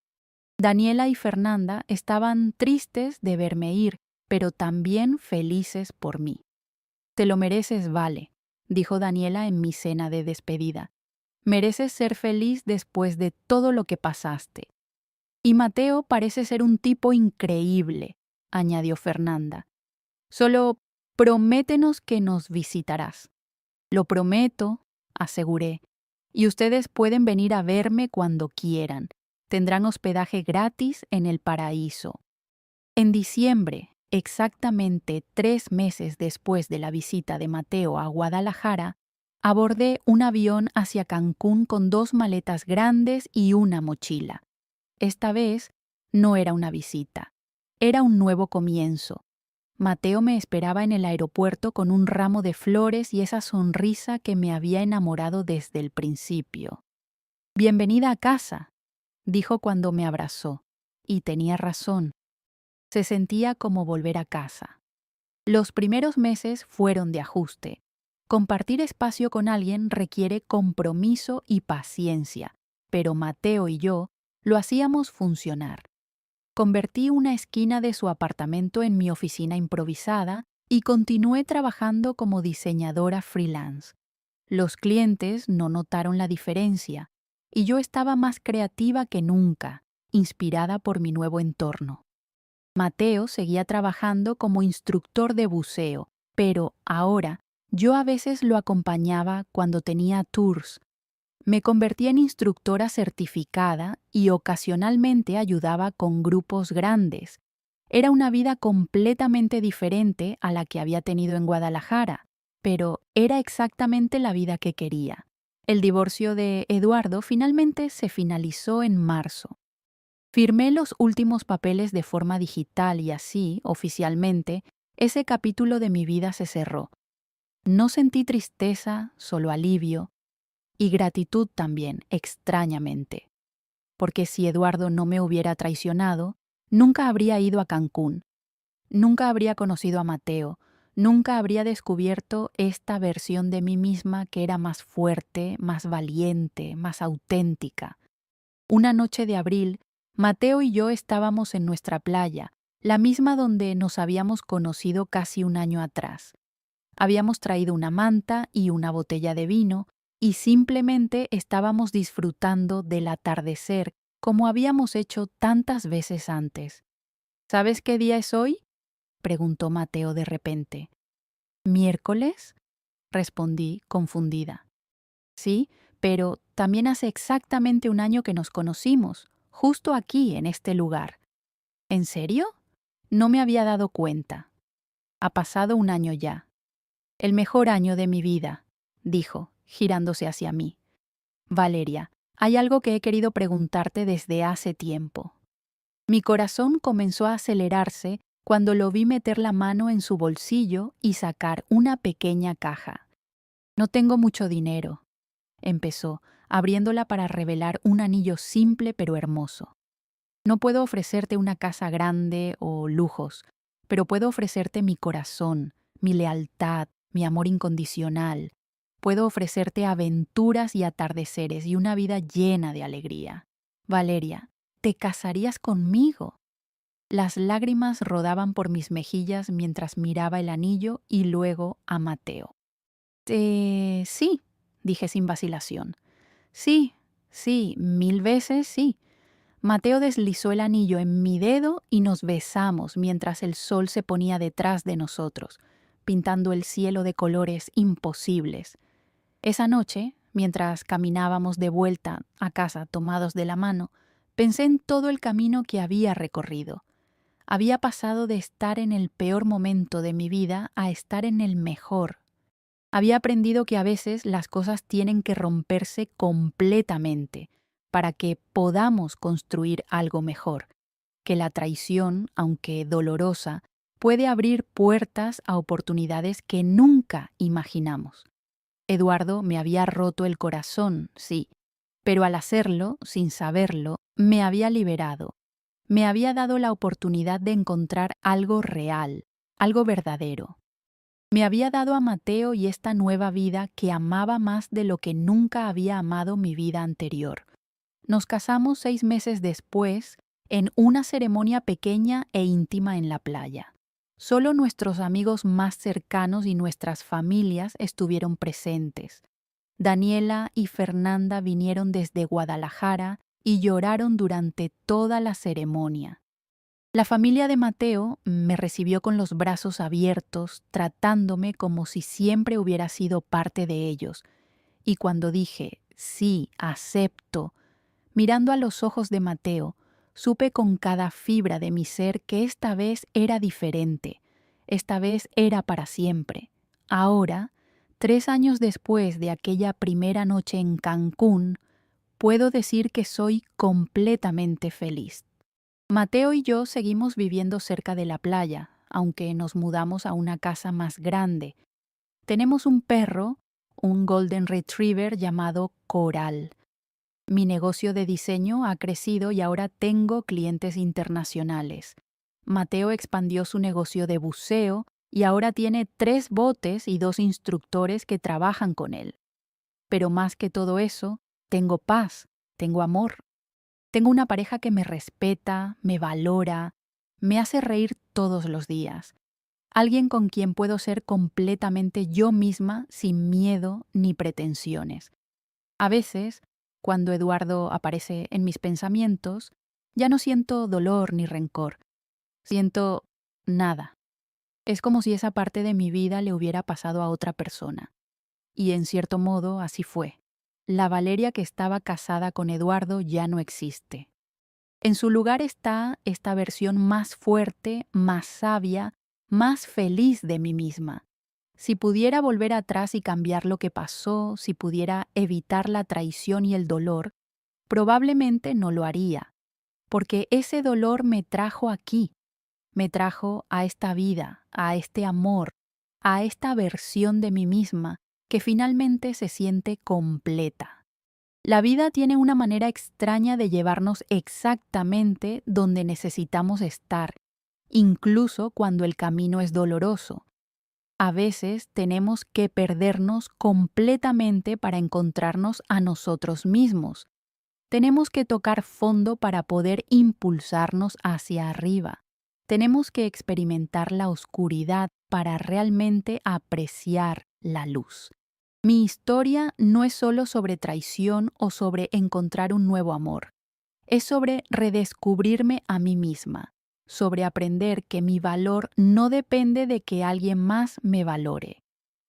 Daniela y Fernanda estaban tristes de verme ir, pero también felices por mí. Te lo mereces, Vale, dijo Daniela en mi cena de despedida. Mereces ser feliz después de todo lo que pasaste. Y Mateo parece ser un tipo increíble, añadió Fernanda. Solo prométenos que nos visitarás. Lo prometo, aseguré, y ustedes pueden venir a verme cuando quieran. Tendrán hospedaje gratis en el paraíso. En diciembre, exactamente 3 meses después de la visita de Mateo a Guadalajara, abordé un avión hacia Cancún con 2 maletas grandes y una mochila. Esta vez no era una visita, era un nuevo comienzo. Mateo me esperaba en el aeropuerto con un ramo de flores y esa sonrisa que me había enamorado desde el principio. Bienvenida a casa, dijo cuando me abrazó, y tenía razón. Se sentía como volver a casa. Los primeros meses fueron de ajuste. Compartir espacio con alguien requiere compromiso y paciencia, pero Mateo y yo lo hacíamos funcionar. Convertí una esquina de su apartamento en mi oficina improvisada y continué trabajando como diseñadora freelance. Los clientes no notaron la diferencia y yo estaba más creativa que nunca, inspirada por mi nuevo entorno. Mateo seguía trabajando como instructor de buceo, pero ahora yo a veces lo acompañaba cuando tenía tours. Me convertí en instructora certificada y ocasionalmente ayudaba con grupos grandes. Era una vida completamente diferente a la que había tenido en Guadalajara, pero era exactamente la vida que quería. El divorcio de Eduardo finalmente se finalizó en marzo. Firmé los últimos papeles de forma digital y así, oficialmente, ese capítulo de mi vida se cerró. No sentí tristeza, solo alivio, y gratitud también, extrañamente. Porque si Eduardo no me hubiera traicionado, nunca habría ido a Cancún, nunca habría conocido a Mateo, nunca habría descubierto esta versión de mí misma que era más fuerte, más valiente, más auténtica. Una noche de abril, Mateo y yo estábamos en nuestra playa, la misma donde nos habíamos conocido casi un año atrás. Habíamos traído una manta y una botella de vino y simplemente estábamos disfrutando del atardecer como habíamos hecho tantas veces antes. ¿Sabes qué día es hoy?, preguntó Mateo de repente. ¿Miércoles?, respondí, confundida. Sí, pero también hace exactamente un año que nos conocimos, justo aquí, en este lugar. ¿En serio? No me había dado cuenta. Ha pasado un año ya. El mejor año de mi vida, dijo, girándose hacia mí. Valeria, hay algo que he querido preguntarte desde hace tiempo. Mi corazón comenzó a acelerarse cuando lo vi meter la mano en su bolsillo y sacar una pequeña caja. No tengo mucho dinero, empezó, abriéndola para revelar un anillo simple pero hermoso. No puedo ofrecerte una casa grande o lujos, pero puedo ofrecerte mi corazón, mi lealtad, mi amor incondicional. Puedo ofrecerte aventuras y atardeceres y una vida llena de alegría. Valeria, ¿te casarías conmigo? Las lágrimas rodaban por mis mejillas mientras miraba el anillo y luego a Mateo. Sí, dije sin vacilación. Sí, 1000 veces sí. Mateo deslizó el anillo en mi dedo y nos besamos mientras el sol se ponía detrás de nosotros, pintando el cielo de colores imposibles. Esa noche, mientras caminábamos de vuelta a casa tomados de la mano, pensé en todo el camino que había recorrido. Había pasado de estar en el peor momento de mi vida a estar en el mejor. Había aprendido que a veces las cosas tienen que romperse completamente para que podamos construir algo mejor, que la traición, aunque dolorosa, puede abrir puertas a oportunidades que nunca imaginamos. Eduardo me había roto el corazón, sí, pero al hacerlo, sin saberlo, me había liberado. Me había dado la oportunidad de encontrar algo real, algo verdadero. Me había dado a Mateo y esta nueva vida que amaba más de lo que nunca había amado mi vida anterior. Nos casamos 6 meses después, en una ceremonia pequeña e íntima en la playa. Solo nuestros amigos más cercanos y nuestras familias estuvieron presentes. Daniela y Fernanda vinieron desde Guadalajara y lloraron durante toda la ceremonia. La familia de Mateo me recibió con los brazos abiertos, tratándome como si siempre hubiera sido parte de ellos. Y cuando dije, sí, acepto, mirando a los ojos de Mateo, supe con cada fibra de mi ser que esta vez era diferente, esta vez era para siempre. Ahora, 3 años después de aquella primera noche en Cancún, puedo decir que soy completamente feliz. Mateo y yo seguimos viviendo cerca de la playa, aunque nos mudamos a una casa más grande. Tenemos un perro, un Golden Retriever llamado Coral. Mi negocio de diseño ha crecido y ahora tengo clientes internacionales. Mateo expandió su negocio de buceo y ahora tiene 3 botes y 2 instructores que trabajan con él. Pero más que todo eso, tengo paz, tengo amor. Tengo una pareja que me respeta, me valora, me hace reír todos los días. Alguien con quien puedo ser completamente yo misma sin miedo ni pretensiones. A veces, cuando Eduardo aparece en mis pensamientos, ya no siento dolor ni rencor. Siento nada. Es como si esa parte de mi vida le hubiera pasado a otra persona. Y en cierto modo así fue. La Valeria que estaba casada con Eduardo ya no existe. En su lugar está esta versión más fuerte, más sabia, más feliz de mí misma. Si pudiera volver atrás y cambiar lo que pasó, si pudiera evitar la traición y el dolor, probablemente no lo haría, porque ese dolor me trajo aquí, me trajo a esta vida, a este amor, a esta versión de mí misma que finalmente se siente completa. La vida tiene una manera extraña de llevarnos exactamente donde necesitamos estar, incluso cuando el camino es doloroso. A veces tenemos que perdernos completamente para encontrarnos a nosotros mismos. Tenemos que tocar fondo para poder impulsarnos hacia arriba. Tenemos que experimentar la oscuridad para realmente apreciar la luz. Mi historia no es solo sobre traición o sobre encontrar un nuevo amor. Es sobre redescubrirme a mí misma, sobre aprender que mi valor no depende de que alguien más me valore,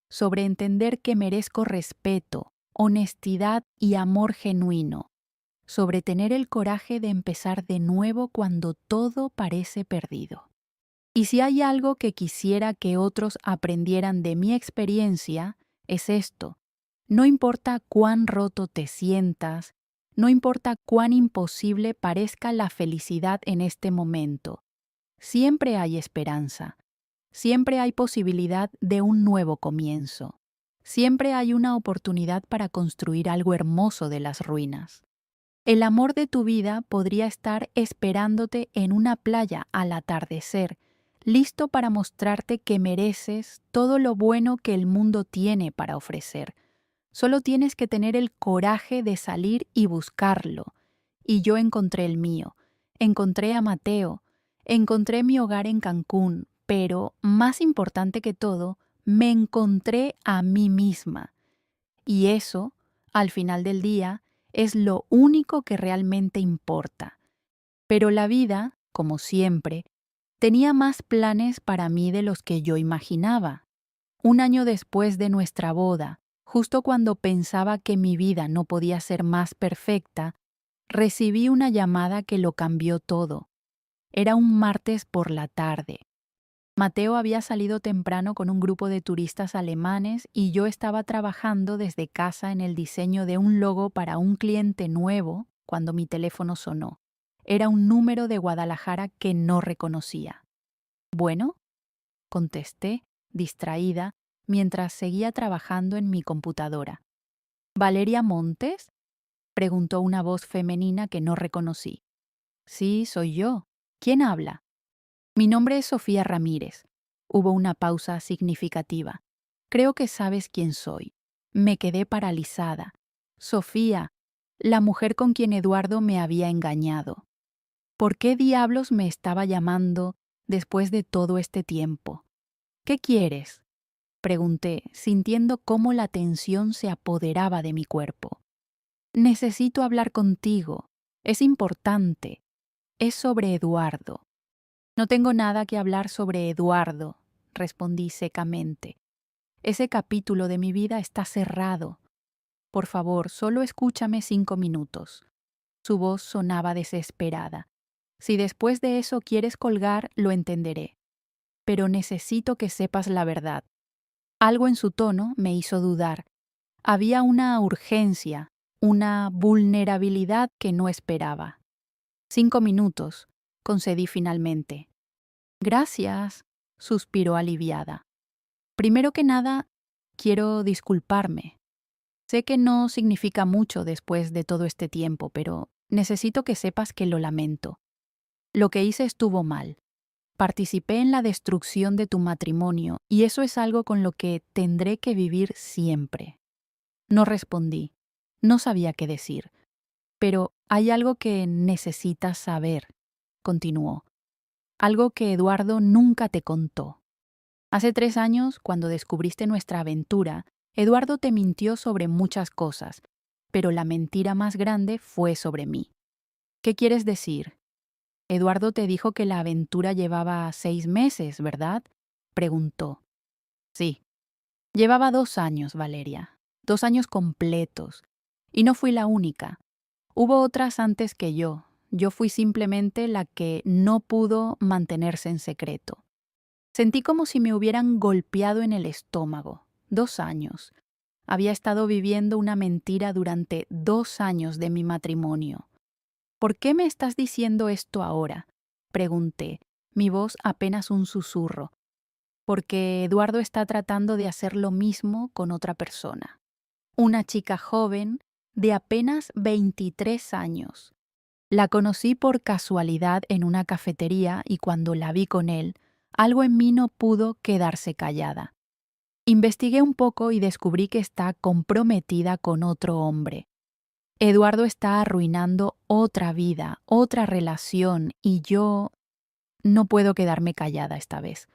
sobre entender que merezco respeto, honestidad y amor genuino, sobre tener el coraje de empezar de nuevo cuando todo parece perdido. Y si hay algo que quisiera que otros aprendieran de mi experiencia, es esto. No importa cuán roto te sientas, no importa cuán imposible parezca la felicidad en este momento, siempre hay esperanza, siempre hay posibilidad de un nuevo comienzo, siempre hay una oportunidad para construir algo hermoso de las ruinas. El amor de tu vida podría estar esperándote en una playa al atardecer, listo para mostrarte que mereces todo lo bueno que el mundo tiene para ofrecer. Solo tienes que tener el coraje de salir y buscarlo. Y yo encontré el mío. Encontré a Mateo. Encontré mi hogar en Cancún. Pero, más importante que todo, me encontré a mí misma. Y eso, al final del día, es lo único que realmente importa. Pero la vida, como siempre, tenía más planes para mí de los que yo imaginaba. Un año después de nuestra boda, justo cuando pensaba que mi vida no podía ser más perfecta, recibí una llamada que lo cambió todo. Era un martes por la tarde. Mateo había salido temprano con un grupo de turistas alemanes y yo estaba trabajando desde casa en el diseño de un logo para un cliente nuevo cuando mi teléfono sonó. Era un número de Guadalajara que no reconocía. Bueno, contesté, distraída, mientras seguía trabajando en mi computadora. ¿Valeria Montes? Preguntó una voz femenina que no reconocí. Sí, soy yo. ¿Quién habla? Mi nombre es Sofía Ramírez. Hubo una pausa significativa. Creo que sabes quién soy. Me quedé paralizada. Sofía, la mujer con quien Eduardo me había engañado. ¿Por qué diablos me estaba llamando después de todo este tiempo? ¿Qué quieres? Pregunté, sintiendo cómo la tensión se apoderaba de mi cuerpo. Necesito hablar contigo. Es importante. Es sobre Eduardo. No tengo nada que hablar sobre Eduardo, respondí secamente. Ese capítulo de mi vida está cerrado. Por favor, solo escúchame 5 minutos. Su voz sonaba desesperada. Si después de eso quieres colgar, lo entenderé. Pero necesito que sepas la verdad. Algo en su tono me hizo dudar. Había una urgencia, una vulnerabilidad que no esperaba. 5 minutos, concedí finalmente. Gracias, suspiró aliviada. Primero que nada, quiero disculparme. Sé que no significa mucho después de todo este tiempo, pero necesito que sepas que lo lamento. Lo que hice estuvo mal. Participé en la destrucción de tu matrimonio y eso es algo con lo que tendré que vivir siempre. No respondí. No sabía qué decir. Pero hay algo que necesitas saber, continuó. Algo que Eduardo nunca te contó. Hace 3 años, cuando descubriste nuestra aventura, Eduardo te mintió sobre muchas cosas, pero la mentira más grande fue sobre mí. ¿Qué quieres decir? Eduardo te dijo que la aventura llevaba 6 meses, ¿verdad? Preguntó. Sí. Llevaba 2 años, Valeria. 2 años completos. Y no fui la única. Hubo otras antes que yo. Yo fui simplemente la que no pudo mantenerse en secreto. Sentí como si me hubieran golpeado en el estómago. 2 años. Había estado viviendo una mentira durante 2 años de mi matrimonio. ¿Por qué me estás diciendo esto ahora? Pregunté, mi voz apenas un susurro. Porque Eduardo está tratando de hacer lo mismo con otra persona. Una chica joven de apenas 23 años. La conocí por casualidad en una cafetería y cuando la vi con él, algo en mí no pudo quedarse callada. Investigué un poco y descubrí que está comprometida con otro hombre. Eduardo está arruinando otra vida, otra relación, y yo no puedo quedarme callada esta vez.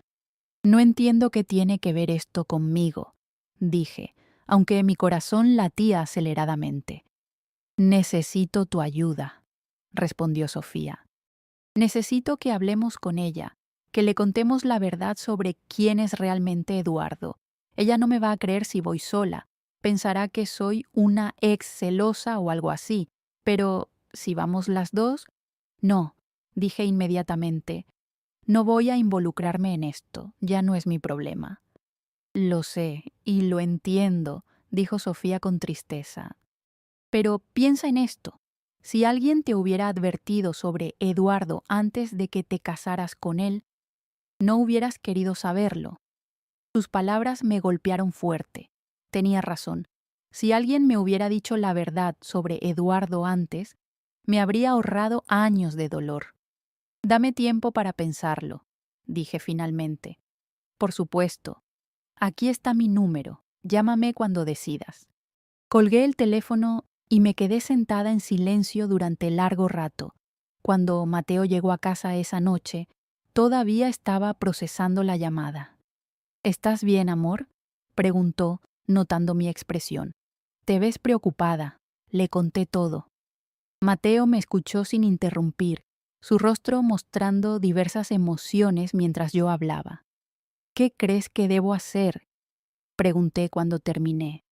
No entiendo qué tiene que ver esto conmigo, dije, aunque mi corazón latía aceleradamente. Necesito tu ayuda, respondió Sofía. Necesito que hablemos con ella, que le contemos la verdad sobre quién es realmente Eduardo. Ella no me va a creer si voy sola. Pensará que soy una ex celosa o algo así. Pero, si vamos las dos, no, dije inmediatamente. No voy a involucrarme en esto, ya no es mi problema. Lo sé, y lo entiendo, dijo Sofía con tristeza. Pero piensa en esto. Si alguien te hubiera advertido sobre Eduardo antes de que te casaras con él, no hubieras querido saberlo. Sus palabras me golpearon fuerte. Tenía razón. Si alguien me hubiera dicho la verdad sobre Eduardo antes, me habría ahorrado años de dolor. Dame tiempo para pensarlo, dije finalmente. Por supuesto. Aquí está mi número. Llámame cuando decidas. Colgué el teléfono y me quedé sentada en silencio durante largo rato. Cuando Mateo llegó a casa esa noche, todavía estaba procesando la llamada. ¿Estás bien, amor?, preguntó, notando mi expresión. Te ves preocupada. Le conté todo. Mateo me escuchó sin interrumpir, su rostro mostrando diversas emociones mientras yo hablaba. ¿Qué crees que debo hacer?, pregunté cuando terminé.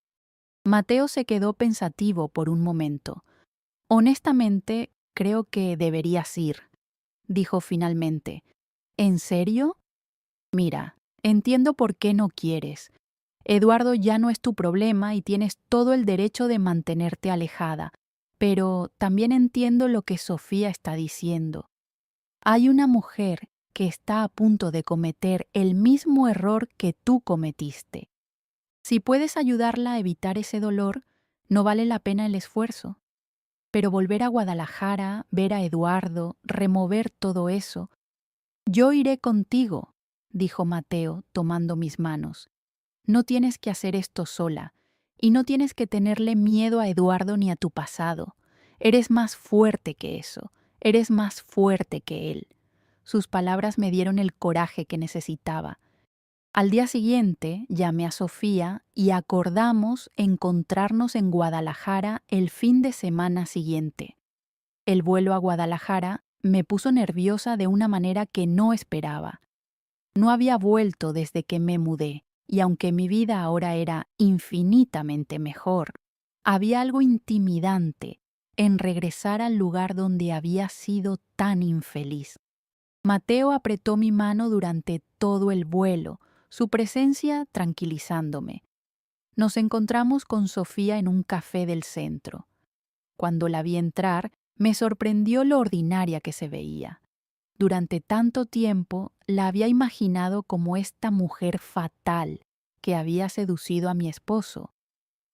Mateo se quedó pensativo por un momento. Honestamente, creo que deberías ir, dijo finalmente. ¿En serio? Mira, entiendo por qué no quieres. Eduardo ya no es tu problema y tienes todo el derecho de mantenerte alejada, pero también entiendo lo que Sofía está diciendo. Hay una mujer que está a punto de cometer el mismo error que tú cometiste. Si puedes ayudarla a evitar ese dolor, no vale la pena el esfuerzo. Pero volver a Guadalajara, ver a Eduardo, remover todo eso. Yo iré contigo, dijo Mateo, tomando mis manos. No tienes que hacer esto sola, y no tienes que tenerle miedo a Eduardo ni a tu pasado. Eres más fuerte que eso, eres más fuerte que él. Sus palabras me dieron el coraje que necesitaba. Al día siguiente llamé a Sofía y acordamos encontrarnos en Guadalajara el fin de semana siguiente. El vuelo a Guadalajara me puso nerviosa de una manera que no esperaba. No había vuelto desde que me mudé, y aunque mi vida ahora era infinitamente mejor, había algo intimidante en regresar al lugar donde había sido tan infeliz. Mateo apretó mi mano durante todo el vuelo, su presencia tranquilizándome. Nos encontramos con Sofía en un café del centro. Cuando la vi entrar, me sorprendió lo ordinaria que se veía. Durante tanto tiempo la había imaginado como esta mujer fatal que había seducido a mi esposo.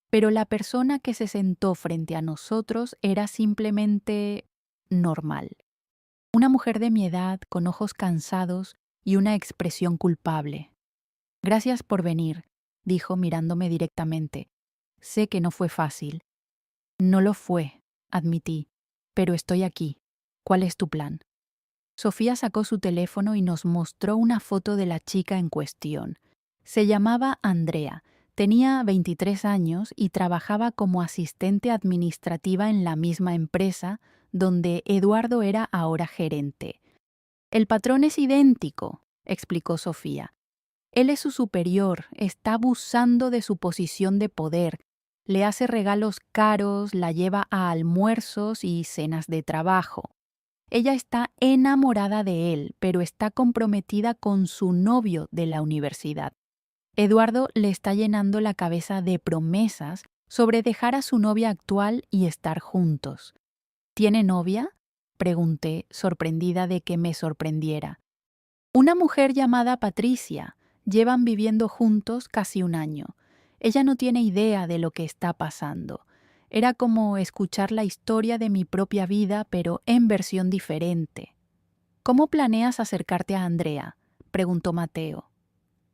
Pero la persona que se sentó frente a nosotros era simplemente normal. Una mujer de mi edad, con ojos cansados y una expresión culpable. Gracias por venir, dijo mirándome directamente. Sé que no fue fácil. No lo fue, admití, pero estoy aquí. ¿Cuál es tu plan? Sofía sacó su teléfono y nos mostró una foto de la chica en cuestión. Se llamaba Andrea, tenía 23 años y trabajaba como asistente administrativa en la misma empresa donde Eduardo era ahora gerente. El patrón es idéntico, explicó Sofía. Él es su superior, está abusando de su posición de poder, le hace regalos caros, la lleva a almuerzos y cenas de trabajo. Ella está enamorada de él, pero está comprometida con su novio de la universidad. Eduardo le está llenando la cabeza de promesas sobre dejar a su novia actual y estar juntos. ¿Tiene novia?, pregunté, sorprendida de que me sorprendiera. Una mujer llamada Patricia. Llevan viviendo juntos casi un año. Ella no tiene idea de lo que está pasando. Era como escuchar la historia de mi propia vida, pero en versión diferente. ¿Cómo planeas acercarte a Andrea?, preguntó Mateo.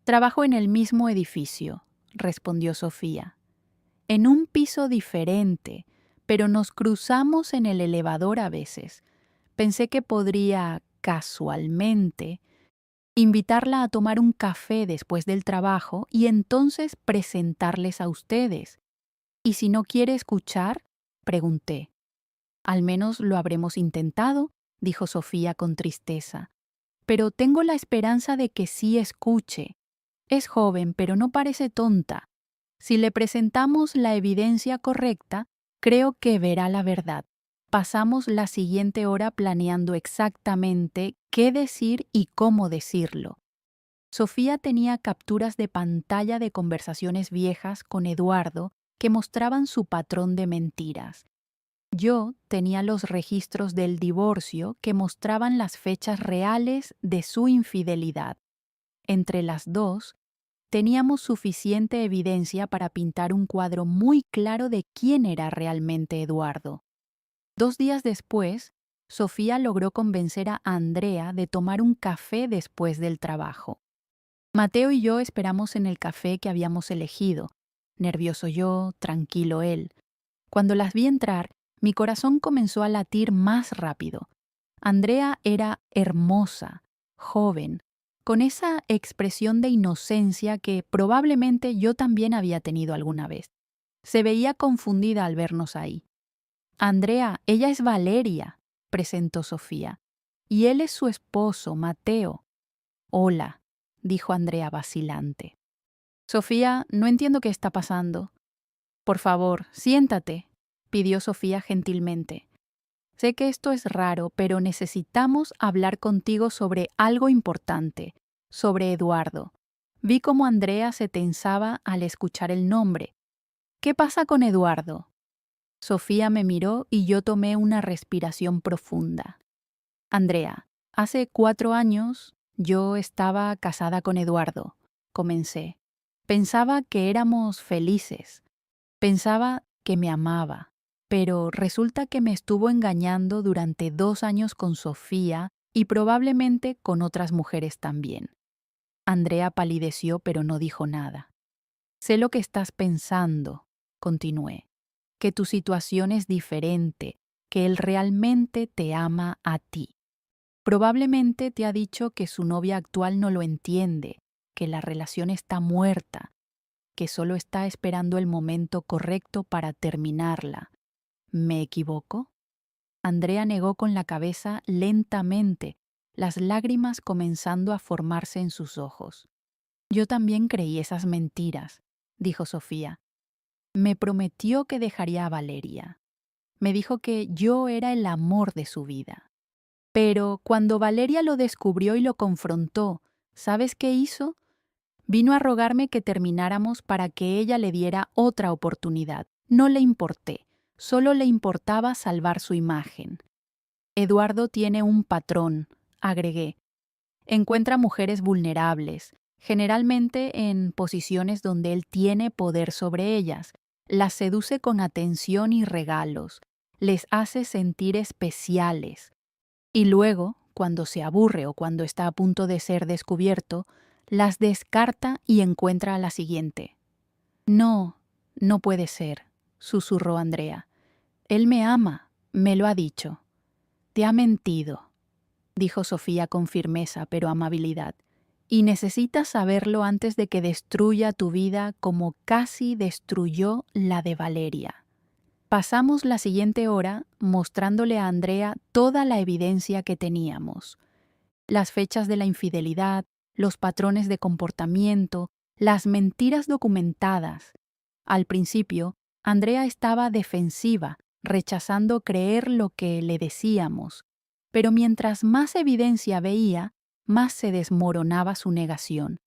Trabajo en el mismo edificio, respondió Sofía. En un piso diferente, pero nos cruzamos en el elevador a veces. Pensé que podría, casualmente, invitarla a tomar un café después del trabajo y entonces presentarles a ustedes. ¿Y si no quiere escuchar?, pregunté. Al menos lo habremos intentado, dijo Sofía con tristeza. Pero tengo la esperanza de que sí escuche. Es joven, pero no parece tonta. Si le presentamos la evidencia correcta, creo que verá la verdad. Pasamos la siguiente hora planeando exactamente qué decir y cómo decirlo. Sofía tenía capturas de pantalla de conversaciones viejas con Eduardo que mostraban su patrón de mentiras. Yo tenía los registros del divorcio que mostraban las fechas reales de su infidelidad. Entre las dos, teníamos suficiente evidencia para pintar un cuadro muy claro de quién era realmente Eduardo. 2 días después, Sofía logró convencer a Andrea de tomar un café después del trabajo. Mateo y yo esperamos en el café que habíamos elegido. Nervioso yo, tranquilo él. Cuando las vi entrar, mi corazón comenzó a latir más rápido. Andrea era hermosa, joven, con esa expresión de inocencia que probablemente yo también había tenido alguna vez. Se veía confundida al vernos ahí. Andrea, ella es Valeria, presentó Sofía, y él es su esposo, Mateo. Hola, dijo Andrea vacilante. Sofía, no entiendo qué está pasando. Por favor, siéntate, pidió Sofía gentilmente. Sé que esto es raro, pero necesitamos hablar contigo sobre algo importante, sobre Eduardo. Vi cómo Andrea se tensaba al escuchar el nombre. ¿Qué pasa con Eduardo? Sofía me miró y yo tomé una respiración profunda. Andrea, hace 4 años yo estaba casada con Eduardo, comencé. Pensaba que éramos felices. Pensaba que me amaba. Pero resulta que me estuvo engañando durante 2 años con Sofía y probablemente con otras mujeres también. Andrea palideció, pero no dijo nada. Sé lo que estás pensando, continué, que tu situación es diferente, que él realmente te ama a ti. Probablemente te ha dicho que su novia actual no lo entiende, que la relación está muerta, que solo está esperando el momento correcto para terminarla. ¿Me equivoco? Andrea negó con la cabeza lentamente, las lágrimas comenzando a formarse en sus ojos. Yo también creí esas mentiras, dijo Sofía. Me prometió que dejaría a Valeria. Me dijo que yo era el amor de su vida. Pero cuando Valeria lo descubrió y lo confrontó, ¿sabes qué hizo? Vino a rogarme que termináramos para que ella le diera otra oportunidad. No le importé, solo le importaba salvar su imagen. Eduardo tiene un patrón, agregué. Encuentra mujeres vulnerables, generalmente en posiciones donde él tiene poder sobre ellas. Las seduce con atención y regalos, les hace sentir especiales. Y luego, cuando se aburre o cuando está a punto de ser descubierto, las descarta y encuentra a la siguiente. No, no puede ser, susurró Andrea. Él me ama, me lo ha dicho. Te ha mentido, dijo Sofía con firmeza pero amabilidad, y necesitas saberlo antes de que destruya tu vida como casi destruyó la de Valeria. Pasamos la siguiente hora mostrándole a Andrea toda la evidencia que teníamos. Las fechas de la infidelidad, los patrones de comportamiento, las mentiras documentadas. Al principio, Andrea estaba defensiva, rechazando creer lo que le decíamos, pero mientras más evidencia veía, más se desmoronaba su negación.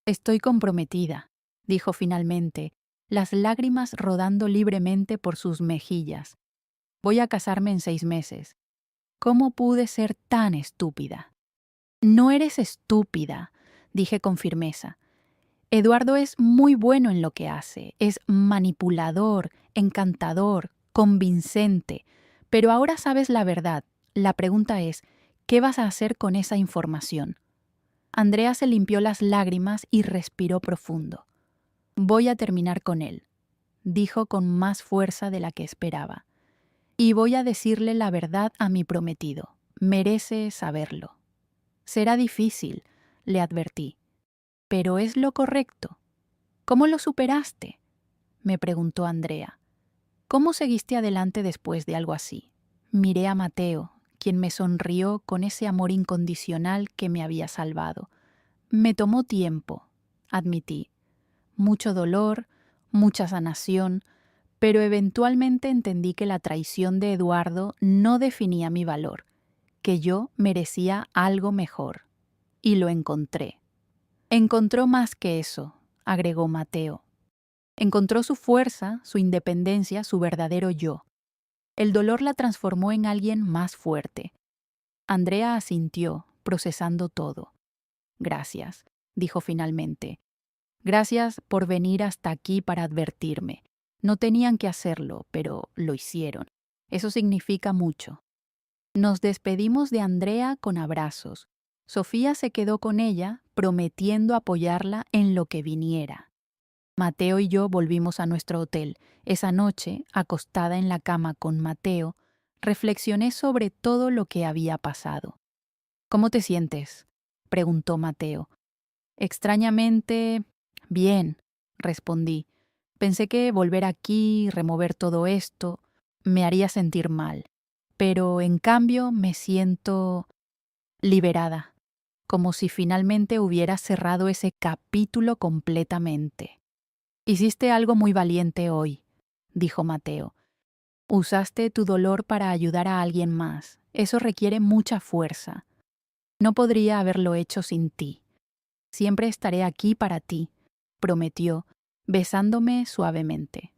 Estoy comprometida, dijo finalmente, las lágrimas rodando libremente por sus mejillas. Voy a casarme en 6 meses. ¿Cómo pude ser tan estúpida? No eres estúpida, dije con firmeza. Eduardo es muy bueno en lo que hace, es manipulador, encantador, convincente, pero ahora sabes la verdad. La pregunta es, ¿qué vas a hacer con esa información? Andrea se limpió las lágrimas y respiró profundo. Voy a terminar con él, dijo con más fuerza de la que esperaba. Y voy a decirle la verdad a mi prometido. Merece saberlo. Será difícil, le advertí, pero es lo correcto. ¿Cómo lo superaste?, me preguntó Andrea. ¿Cómo seguiste adelante después de algo así? Miré a Mateo, quien me sonrió con ese amor incondicional que me había salvado. Me tomó tiempo, admití. Mucho dolor, mucha sanación, pero eventualmente entendí que la traición de Eduardo no definía mi valor, que yo merecía algo mejor. Y lo encontré. Encontró más que eso, agregó Mateo. Encontró su fuerza, su independencia, su verdadero yo. El dolor la transformó en alguien más fuerte. Andrea asintió, procesando todo. Gracias, dijo finalmente. Gracias por venir hasta aquí para advertirme. No tenían que hacerlo, pero lo hicieron. Eso significa mucho. Nos despedimos de Andrea con abrazos. Sofía se quedó con ella, prometiendo apoyarla en lo que viniera. Mateo y yo volvimos a nuestro hotel. Esa noche, acostada en la cama con Mateo, reflexioné sobre todo lo que había pasado. ¿Cómo te sientes?, preguntó Mateo. Extrañamente, bien, respondí. Pensé que volver aquí, remover todo esto, me haría sentir mal. Pero en cambio me siento liberada, como si finalmente hubiera cerrado ese capítulo completamente. Hiciste algo muy valiente hoy, dijo Mateo. Usaste tu dolor para ayudar a alguien más. Eso requiere mucha fuerza. No podría haberlo hecho sin ti. Siempre estaré aquí para ti, prometió, besándome suavemente.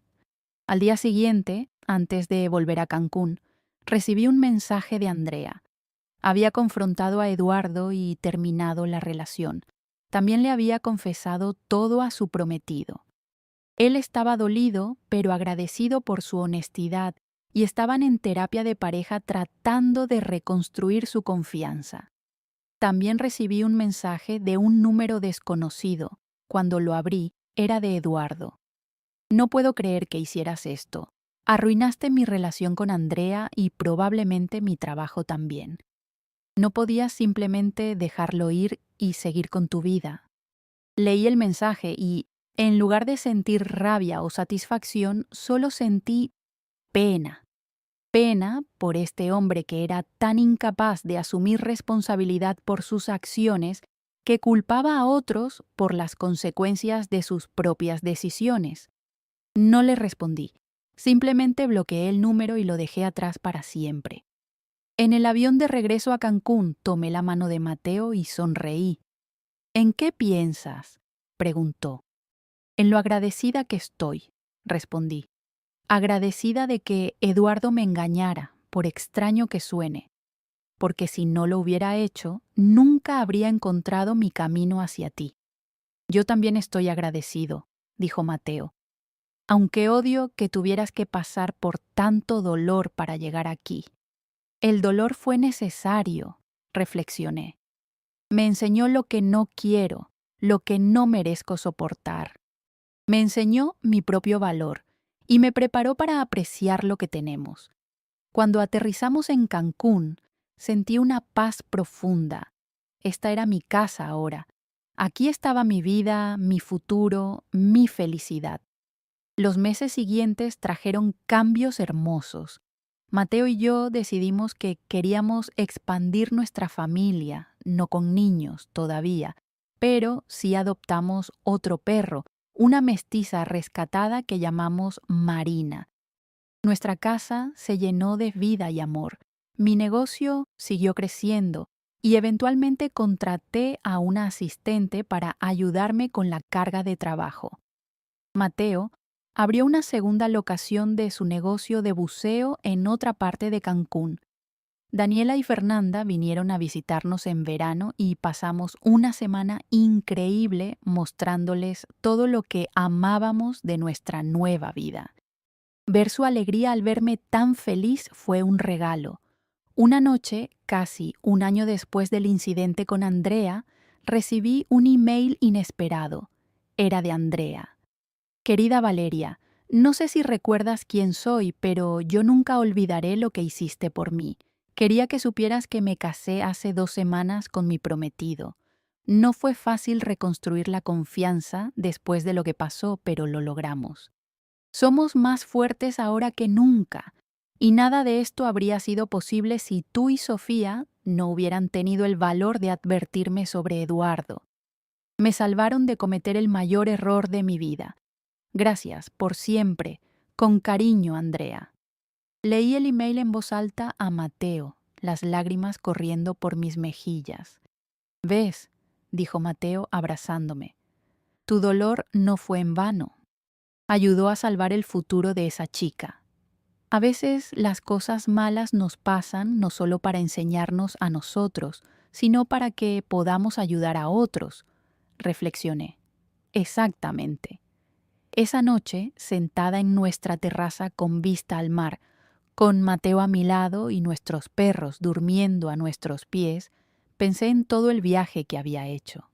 Al día siguiente, antes de volver a Cancún, recibí un mensaje de Andrea. Había confrontado a Eduardo y terminado la relación. También le había confesado todo a su prometido. Él estaba dolido, pero agradecido por su honestidad, y estaban en terapia de pareja tratando de reconstruir su confianza. También recibí un mensaje de un número desconocido. Cuando lo abrí, era de Eduardo. No puedo creer que hicieras esto. Arruinaste mi relación con Andrea y probablemente mi trabajo también. No podías simplemente dejarlo ir y seguir con tu vida. Leí el mensaje y, en lugar de sentir rabia o satisfacción, solo sentí pena. Pena por este hombre que era tan incapaz de asumir responsabilidad por sus acciones que culpaba a otros por las consecuencias de sus propias decisiones. No le respondí. Simplemente bloqueé el número y lo dejé atrás para siempre. En el avión de regreso a Cancún tomé la mano de Mateo y sonreí. ¿En qué piensas?, preguntó. En lo agradecida que estoy, respondí. Agradecida de que Eduardo me engañara, por extraño que suene, porque si no lo hubiera hecho, nunca habría encontrado mi camino hacia ti. Yo también estoy agradecido, dijo Mateo. Aunque odio que tuvieras que pasar por tanto dolor para llegar aquí. El dolor fue necesario, reflexioné. Me enseñó lo que no quiero, lo que no merezco soportar. Me enseñó mi propio valor y me preparó para apreciar lo que tenemos. Cuando aterrizamos en Cancún, sentí una paz profunda. Esta era mi casa ahora. Aquí estaba mi vida, mi futuro, mi felicidad. Los meses siguientes trajeron cambios hermosos. Mateo y yo decidimos que queríamos expandir nuestra familia, no con niños todavía, pero sí adoptamos otro perro, una mestiza rescatada que llamamos Marina. Nuestra casa se llenó de vida y amor. Mi negocio siguió creciendo y eventualmente contraté a una asistente para ayudarme con la carga de trabajo. Mateo abrió una segunda locación de su negocio de buceo en otra parte de Cancún. Daniela y Fernanda vinieron a visitarnos en verano y pasamos una semana increíble mostrándoles todo lo que amábamos de nuestra nueva vida. Ver su alegría al verme tan feliz fue un regalo. Una noche, casi un año después del incidente con Andrea, recibí un email inesperado. Era de Andrea. Querida Valeria, no sé si recuerdas quién soy, pero yo nunca olvidaré lo que hiciste por mí. Quería que supieras que me casé hace 2 semanas con mi prometido. No fue fácil reconstruir la confianza después de lo que pasó, pero lo logramos. Somos más fuertes ahora que nunca, y nada de esto habría sido posible si tú y Sofía no hubieran tenido el valor de advertirme sobre Eduardo. Me salvaron de cometer el mayor error de mi vida. Gracias por siempre. Con cariño, Andrea. Leí el email en voz alta a Mateo, las lágrimas corriendo por mis mejillas. ¿Ves?, dijo Mateo abrazándome. Tu dolor no fue en vano. Ayudó a salvar el futuro de esa chica. A veces las cosas malas nos pasan no solo para enseñarnos a nosotros, sino para que podamos ayudar a otros. Reflexioné. Exactamente. Esa noche, sentada en nuestra terraza con vista al mar, con Mateo a mi lado y nuestros perros durmiendo a nuestros pies, pensé en todo el viaje que había hecho.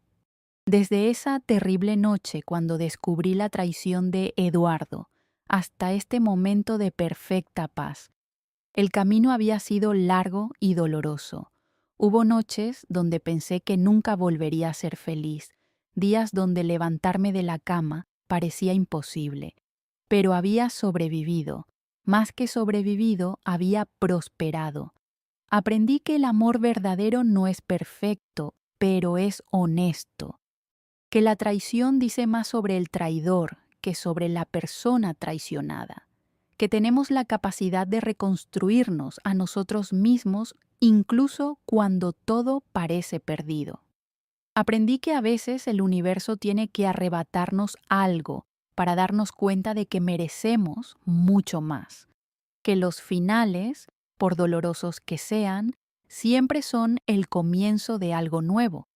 Desde esa terrible noche cuando descubrí la traición de Eduardo, hasta este momento de perfecta paz, el camino había sido largo y doloroso. Hubo noches donde pensé que nunca volvería a ser feliz, días donde levantarme de la cama parecía imposible, pero había sobrevivido. Más que sobrevivido, había prosperado. Aprendí que el amor verdadero no es perfecto, pero es honesto. Que la traición dice más sobre el traidor que sobre la persona traicionada. Que tenemos la capacidad de reconstruirnos a nosotros mismos incluso cuando todo parece perdido. Aprendí que a veces el universo tiene que arrebatarnos algo para darnos cuenta de que merecemos mucho más. Que los finales, por dolorosos que sean, siempre son el comienzo de algo nuevo.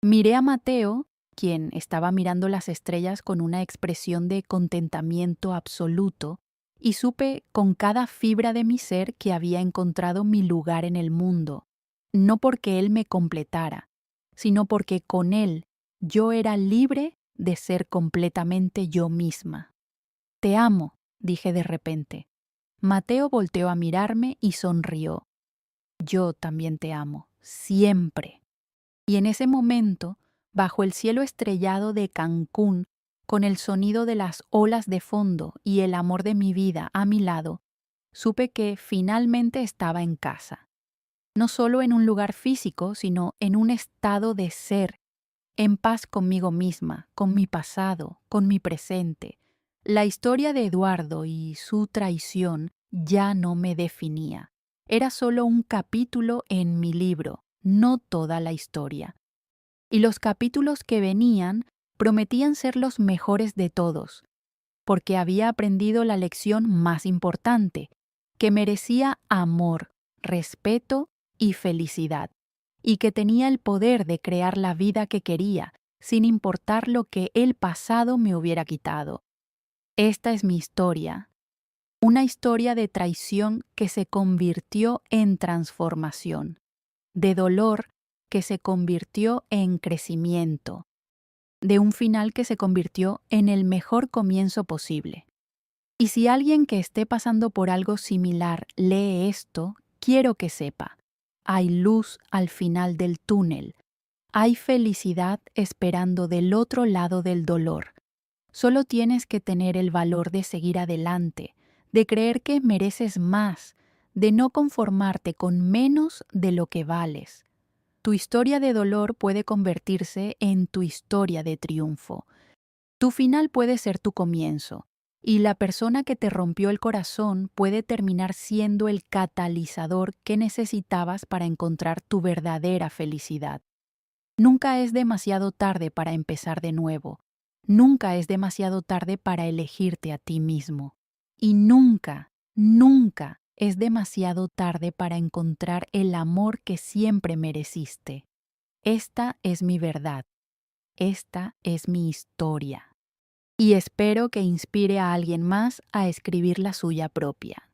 Miré a Mateo, quien estaba mirando las estrellas con una expresión de contentamiento absoluto, y supe con cada fibra de mi ser que había encontrado mi lugar en el mundo. no porque Él me completara, sino porque con Él yo era libre de ser completamente yo misma. Te amo, dije de repente. Mateo volteó a mirarme y sonrió. Yo también te amo, siempre. Y en ese momento, bajo el cielo estrellado de Cancún, con el sonido de las olas de fondo y el amor de mi vida a mi lado, supe que finalmente estaba en casa. No solo en un lugar físico, sino en un estado de ser, en paz conmigo misma, con mi pasado, con mi presente. La historia de Eduardo y su traición ya no me definía. Era solo un capítulo en mi libro, no toda la historia. Y los capítulos que venían prometían ser los mejores de todos, porque había aprendido la lección más importante, que merecía amor, respeto y felicidad, y que tenía el poder de crear la vida que quería, sin importar lo que el pasado me hubiera quitado. Esta es mi historia, una historia de traición que se convirtió en transformación, de dolor que se convirtió en crecimiento, de un final que se convirtió en el mejor comienzo posible. Y si alguien que esté pasando por algo similar lee esto, quiero que sepa, hay luz al final del túnel, hay felicidad esperando del otro lado del dolor. Solo tienes que tener el valor de seguir adelante, de creer que mereces más, de no conformarte con menos de lo que vales. Tu historia de dolor puede convertirse en tu historia de triunfo. Tu final puede ser tu comienzo, y la persona que te rompió el corazón puede terminar siendo el catalizador que necesitabas para encontrar tu verdadera felicidad. Nunca es demasiado tarde para empezar de nuevo. Nunca es demasiado tarde para elegirte a ti mismo. Y nunca, nunca es demasiado tarde para encontrar el amor que siempre mereciste. Esta es mi verdad. Esta es mi historia. Y espero que inspire a alguien más a escribir la suya propia.